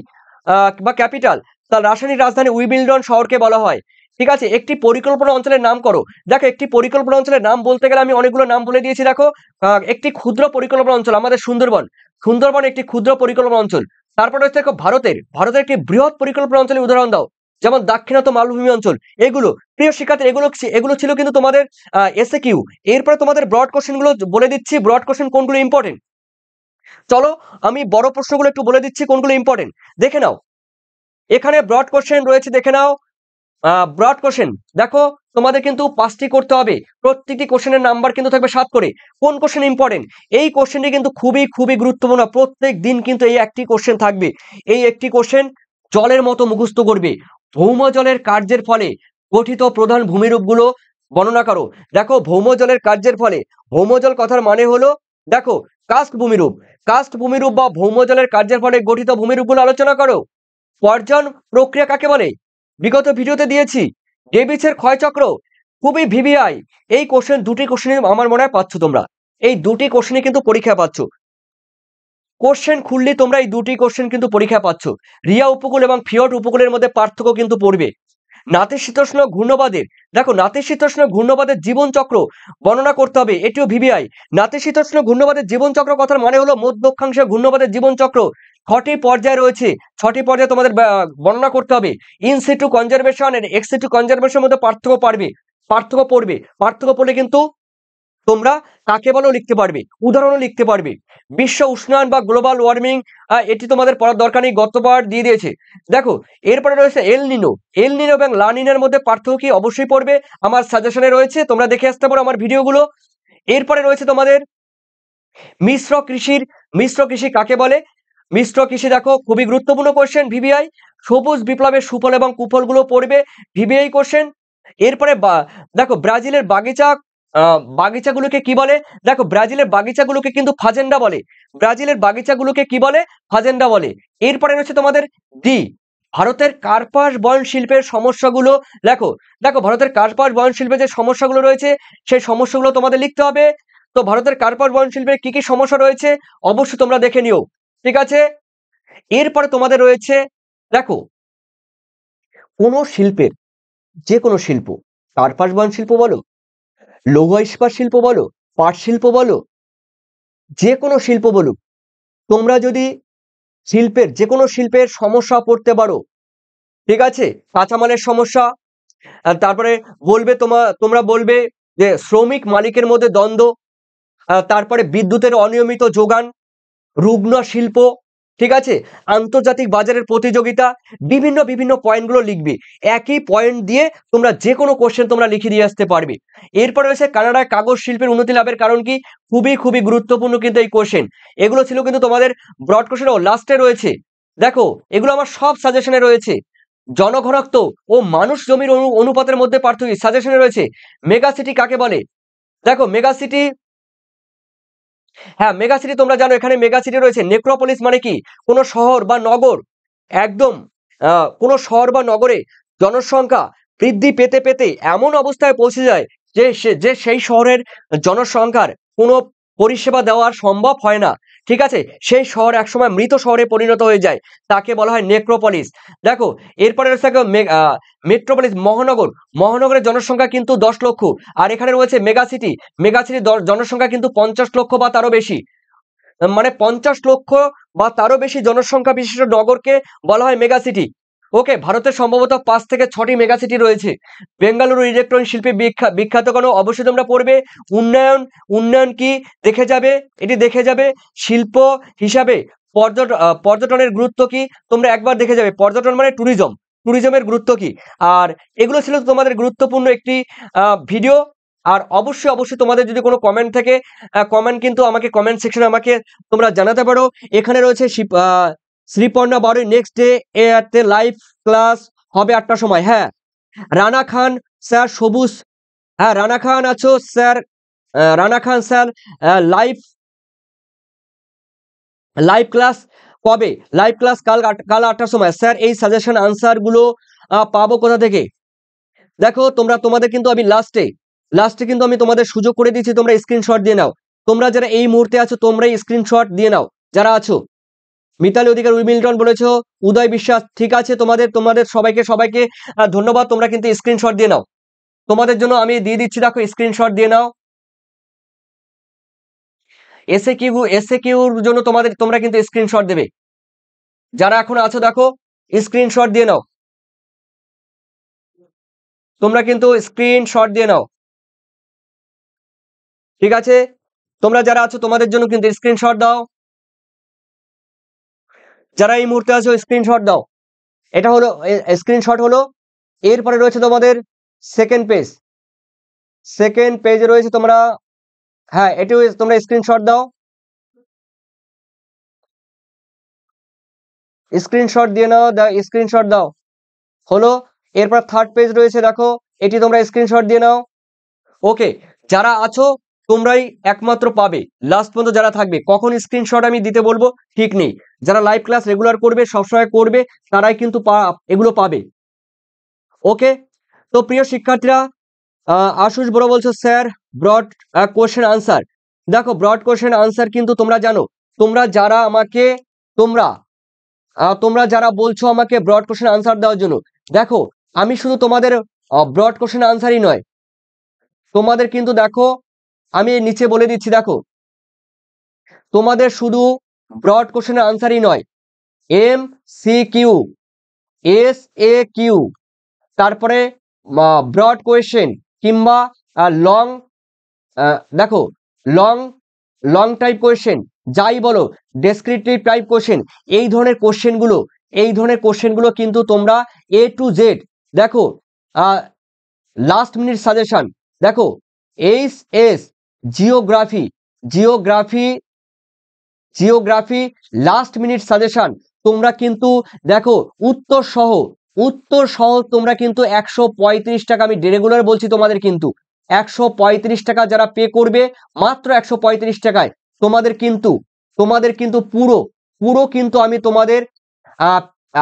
বা ক্যাপিটাল, তার রাসায়নিক রাজধানী উইম্বলডন শহরকে বলা হয়। ঠিক আছে, একটি পরিকল্পনা অঞ্চলের নাম করো। দেখো একটি পরিকল্পনা অঞ্চলের নাম বলতে গেলে আমি অনেকগুলো নাম বলে দিয়েছি। দেখো একটি ক্ষুদ্র পরিকল্পনা অঞ্চল আমাদের সুন্দরবন একটি ক্ষুদ্র পরিকল্পনা অঞ্চল। তারপরে হচ্ছে দেখো ভারতের একটি বৃহৎ পরিকল্পনা অঞ্চলের উদাহরণ দাও, যেমন দাক্ষিণাত্য মালভূমি অঞ্চল। এগুলো প্রিয় শিক্ষার্থী, এগুলো ছিল কিন্তু তোমাদের এসএকিউ। এরপরে তোমাদের ব্রড কোশ্চেন গুলো বলে দিচ্ছি, ব্রড কোশ্চেন কোনগুলো ইম্পর্টেন্ট। চলো আমি বড় প্রশ্নগুলো একটু বলে দিচ্ছি কোনগুলো ইম্পর্টেন্ট, দেখে নাও। এখানে ব্রড কোশ্চেন রয়েছে, দেখে নাও। ব্রড কোশ্চেন দেখো তোমাদের কিন্তু 5টি করতে হবে, প্রত্যেকটি কোশ্চেনের নাম্বার কিন্তু থাকবে 7 করে। কোন কোশ্চেন ইম্পর্টেন্ট, এই কোশ্চেনটি কিন্তু খুবই গুরুত্বপূর্ণ। প্রত্যেক দিন কিন্তু এই একটি কোশ্চেন থাকবে, এই একটি কোশ্চেন জলের মতো মুখস্থ করবে। ভৌমজলের কার্যের ফলে গঠিত প্রধান ভূমিরূপগুলো বর্ণনা করো। দেখো ভৌমজলের কার্যের ফলে, ভৌমজল কথার মানে হলো দেখো কাস্ট ভূমিরূপ বা ভৌমজলের কার্যের ফলে গঠিত ভূমিরূপগুলো আলোচনা করো। পর্জন প্রক্রিয়া কাকে বলে, বিগত ভিডিওতে দিয়েছি। ডেভিসের ক্ষয়চক্র, খুবই ভিভিআই। এই কোশ্চেন, দুটি কোশ্চেন আমার মনে হয় পাচ্ছ তোমরা, এই দুটি কোশ্চেনই কিন্তু পরীক্ষা পাচ্ছ। কোশ্চেন খুললে তোমরা এই দুটি কোশ্চেন কিন্তু পরীক্ষা পাচ্ছ। রিয়া উপকূল এবং ফিয়ট উপকূলের মধ্যে পার্থক্য কিন্তু পড়বে। নাতিশীতোষ্ণ ঘূর্ণবাদের, দেখো নাতিশীতোষ্ণ ঘূর্ণবাদের জীবনচক্র বর্ণনা করতে হবে, এটিও ভিভিআই। নাতিশীতোষ্ণ ঘূর্ণবাদের জীবনচক্র কথার মানে হলো মধ্য অক্ষাংশে ঘূর্ণবাদের জীবনচক্র 6টি পর্যায় রয়েছে, 6টি পর্যায়ে তোমাদের বর্ণনা করতে হবে। ইন সিটু কনজারভেশন এর এক্স সিটু কনজারভেশনের মধ্যে পার্থক্য পড়লে কিন্তু তোমরা কাকে বলো লিখতে পারবে, উদাহরণও লিখতে পারবে। বিশ্ব উষ্ণায়ন বা গ্লোবাল ওয়ার্মিং, এটি তোমাদের পড়ার দরকার নেই, গতবার দিয়ে দিয়েছে। দেখো এরপরে রয়েছে এল নিনো এবং লা নিনোর মধ্যে পার্থক্য কি, অবশ্যই পড়বে, আমার সাজেশনে রয়েছে, তোমরা দেখে আসতে পারো আমার ভিডিওগুলো। এরপরে রয়েছে তোমাদের মিশ্র কৃষি কাকে বলে। মিশ্র কৃষি দেখো খুবই গুরুত্বপূর্ণ কোশ্চেন, ভিভিআই। সবুজ বিপ্লবের সুফল এবং কুফলগুলো পড়বে, ভিভিআই কোশ্চেন। এরপরে দেখো ব্রাজিলের বাগিচাগুলোকে কি বলে। দেখো ব্রাজিলের বাগিচাগুলোকে কিন্তু ফাজেন্ডা বলে, ফাজেন্ডা বলে। এরপরে রয়েছে তোমাদের ডি, ভারতের কার্পাস বয়ন শিল্পের সমস্যাগুলো দেখো ভারতের কার্পাস বয়ন শিল্পের যে সমস্যাগুলো রয়েছে সেই সমস্যাগুলো তোমাদের লিখতে হবে। তো ভারতের কার্পাস বয়ন শিল্পের কি কি সমস্যা রয়েছে অবশ্যই তোমরা দেখে নিও, ঠিক আছে। এরপরে তোমাদের রয়েছে দেখো যে কোনো শিল্প কার্পাস বয়ন শিল্প বলো, লৌহ ইস্পাত শিল্প বলো, পাট শিল্প বলো, যে কোনো শিল্প বলুক, তোমরা যদি যে কোনো শিল্পের সমস্যা পড়তে পারো, ঠিক আছে, কাঁচামালের সমস্যা, তারপরে তোমরা বলবে যে শ্রমিক মালিকের মধ্যে দ্বন্দ্ব, তারপরে বিদ্যুতের অনিয়মিত যোগান, রুগ্ন শিল্প, ঠিক আছে, আন্তর্জাতিক বাজারের প্রতিযোগিতা, বিভিন্ন বিভিন্ন পয়েন্টগুলো লিখবে। একই পয়েন্ট দিয়ে তোমরা যে কোনো কোশ্চেন তোমরা লিখে দিয়ে আসতে পারবে। এরপর রয়েছে কানাডায় কাগজ শিল্পের উন্নতি লাভের কারণ কি, খুবই খুবই গুরুত্বপূর্ণ কিন্তু এই কোশ্চেন। এগুলো ছিল কিন্তু তোমাদের ব্রড কোশ্চেন ও লাস্টে রয়েছে। দেখো এগুলো আমার সব সাজেশনে রয়েছে। জনঘনত্ব ও মানুষ জমির অনুপাতের মধ্যে পার্থক্য সাজেশনে রয়েছে। মেগা সিটি কাকে বলে? দেখো মেগা সিটি, হ্যাঁ মেগা সিটি তোমরা জানো, এখানে মেগা সিটি রয়েছে। নেক্রোপলিস মানে কি, কোনো শহর বা নগর, একদম কোনো শহর বা নগরে জনসংখ্যা বৃদ্ধি পেতে পেতে এমন অবস্থায় পৌঁছে যায় যে সেই শহরের জনসংখ্যার কোনো পরিষেবা দেওয়া সম্ভব হয় না, ঠিক আছে, সেই শহর একসময় মৃত শহরে পরিণত হয়ে যায়, তাকে বলা হয় নেক্রোপলিস। দেখো এরপরে রয়েছে মেট্রোপলিস, মহানগরের জনসংখ্যা কিন্তু 10 লক্ষ, আর এখানে রয়েছে মেগা সিটি, জনসংখ্যা কিন্তু 50 লক্ষ বা তারও বেশি, মানে 50 লক্ষ বা তারও বেশি জনসংখ্যা বিশিষ্ট নগরকে বলা হয় মেগা সিটি। ওকে, ভারতের সম্ভবত 5 থেকে 6টি মেগা সিটি রয়েছে। বেঙ্গালুরু ইলেকট্রনিক শিল্পে বিখ্যাত কেন, অবশ্যই তোমরা পড়বে। উন্নয়ন কি দেখে যাবে, এটি দেখে যাবে। শিল্প হিসাবে পর্যটনের গুরুত্ব কি, তোমরা একবার দেখে যাবে। পর্যটন মানে ট্যুরিজমের গুরুত্ব কি। আর এগুলো ছিল তোমাদের গুরুত্বপূর্ণ একটি ভিডিও। আর অবশ্যই তোমাদের যদি কোনো কমেন্ট থাকে, কমেন্ট কিন্তু আমাকে কমেন্ট সেকশনে আমাকে তোমরা জানাতে পারো। এখানে রয়েছে শ্রীপর্ণা বাড়ি নেক্সট ডে এতে লাইভ ক্লাস হবে 8টার সময়। হ্যাঁ রানা খান স্যার, সবুজ, হ্যাঁ রানা খান আছো স্যার, রানা খান স্যার, লাইভ ক্লাস কবে? লাইভ ক্লাস কাল 8টার সময়। স্যার এই সাজেশন আনসার গুলো পাবো কোথা থেকে? দেখো তোমাদের কিন্তু আমি লাস্টে কিন্তু আমি তোমাদের সুযোগ করে দিচ্ছি, তোমরা স্ক্রিনশট দিয়ে নাও। তোমরা যারা এই মুহূর্তে আছো তোমরাই স্ক্রিনশট দিয়ে নাও যারা আছো। মিতালি অধিকার, উইমিল্টন বলেছো, উদয় বিশ্বাস, ঠিক আছে, তোমাদের সবাইকে ধন্যবাদ। তোমরা কিন্তু স্ক্রিনশট দিয়ে নাও, তোমাদের জন্য আমি দিয়ে দিচ্ছি, দেখো স্ক্রিনশট দিয়ে নাও। এসএ কিউর জন্য তোমরা কিন্তু স্ক্রিনশট দেবে, যারা এখন আছো দেখো স্ক্রিনশট দিয়ে নাও, তোমরা কিন্তু স্ক্রিনশট দিয়ে নাও, ঠিক আছে, তোমরা যারা আছো তোমাদের জন্য কিন্তু স্ক্রিনশট দাও, যারা এই মুহূর্তে আছো স্ক্রিনশট দাও। এটা হলো স্ক্রিনশট হলো। এরপরে রয়েছে তোমাদের সেকেন্ড পেজে রয়েছে তোমরা, হ্যাঁ এটিও তোমরা স্ক্রিনশট দাও, স্ক্রিনশট দিয়ে নাও, স্ক্রিনশট দাও হলো। এরপর থার্ড পেজ রয়েছে দেখো, এটি তোমরা স্ক্রিনশট দিয়ে নাও। ওকে, যারা আছো তোমরাই একমাত্র পাবে লাস্ট পর্যন্ত যারা থাকবে। কখন স্ক্রিনশট আমি দিতে বলবো ঠিক নেই, যারা লাইভ ক্লাস রেগুলার করবে, সবসময় করবে, তারাই কিন্তু এগুলো পাবে। ওকে, তো প্রিয় শিক্ষার্থীরা, আশুষ বড় বলছো স্যার ব্রড কোশ্চেন আনসার। দেখো ব্রড কোশ্চেন আনসার কিন্তু তোমরা জানো, তোমরা যারা বলছো আমাকে ব্রড কোশ্চেন আনসার দেওয়ার জন্য, দেখো আমি শুধু তোমাদের ব্রড কোশ্চেন আনসারই নয়, তোমাদের কিন্তু দেখো আমি নিচে বলে দিচ্ছি, দেখো তোমাদের শুধু ব্রড কোশ্চেনের আনসারই নয়, MCQ, SAQ, তারপরে ব্রড কোয়েশ্চেন কিংবা লং, দেখো লং টাইপ কোয়েশ্চেন, যাই বলো, ডেসক্রিপটিভ টাইপ কোয়েশ্চেন, এই ধরনের কোয়েশ্চেনগুলো কিন্তু তোমরা A to Z, দেখো লাস্ট মিনিট সাজেশন, দেখো HS geography last minute suggestion, তোমরা কিন্তু দেখো উত্তর সহ তোমরা কিন্তু 135 টাকা, আমি রেগুলার বলছি তোমাদের, কিন্তু 135 টাকা যারা পে করবে, মাত্র 135 টাকায় তোমাদের কিন্তু পুরো কিন্তু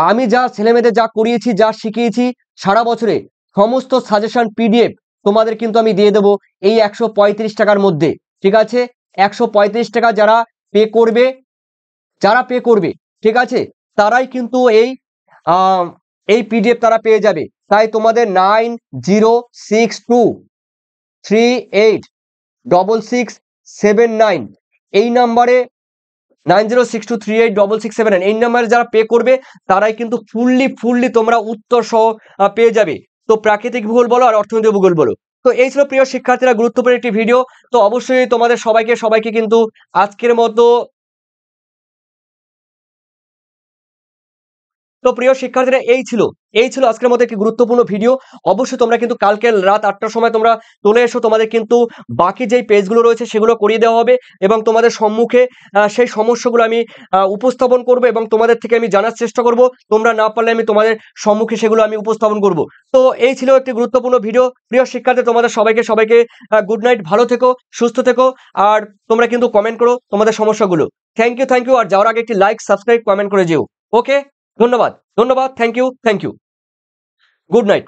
আমি যা ছেলেমেয়েদের যা করিয়েছি, যা শিখিয়েছি সারা বছরে, সমস্ত সাজেশন PDF তোমাদের কিন্তু আমি দিয়ে দেবো এই 135 টাকার মধ্যে, ঠিক আছে। 135 টাকা যারা পে করবে, ঠিক আছে, তারাই কিন্তু এই PDF তারা পেয়ে যাবে। তাই তোমাদের 9062386679 এই নাম্বারে 9062386679 এই নাম্বারে যারা পে করবে তারাই কিন্তু ফুললি তোমরা উত্তর সহ পেয়ে যাবে। তো প্রাকৃতিক ভূগোল বলো আর অর্থনৈতিক ভূগোল বলো। তো এই ছিল প্রিয় শিক্ষার্থীরা গুরুত্বপূর্ণ একটি ভিডিও। তো অবশ্যই তোমাদের সবাইকে কিন্তু আজকের মতো তো প্রিয় শিক্ষার্থীরা এই ছিল আজকের মতো একটি গুরুত্বপূর্ণ ভিডিও। অবশ্যই তোমরা কিন্তু কালকে রাত 8টার সময় তোমরা চলে এসো, তোমাদের কিন্তু বাকি যেই পেজগুলো রয়েছে সেগুলো করিয়ে দেওয়া হবে এবং তোমাদের সম্মুখে সেই সমস্যাগুলো আমি উপস্থাপন করব এবং তোমাদের থেকে আমি জানার চেষ্টা করব, তোমরা না পারলে আমি তোমাদের সম্মুখে সেগুলো আমি উপস্থাপন করব। তো এই ছিল একটি গুরুত্বপূর্ণ ভিডিও। প্রিয় শিক্ষার্থী তোমাদের সবাইকে গুড নাইট, ভালো থেকো, সুস্থ থেকো, আর তোমরা কিন্তু কমেন্ট করো তোমাদের সমস্যাগুলো। থ্যাংক ইউ, আর যাওয়ার আগে একটি লাইক, সাবস্ক্রাইব, কমেন্ট করে যেও। ওকে, ধন্যবাদ, থ্যাংক ইউ, গুড নাইট।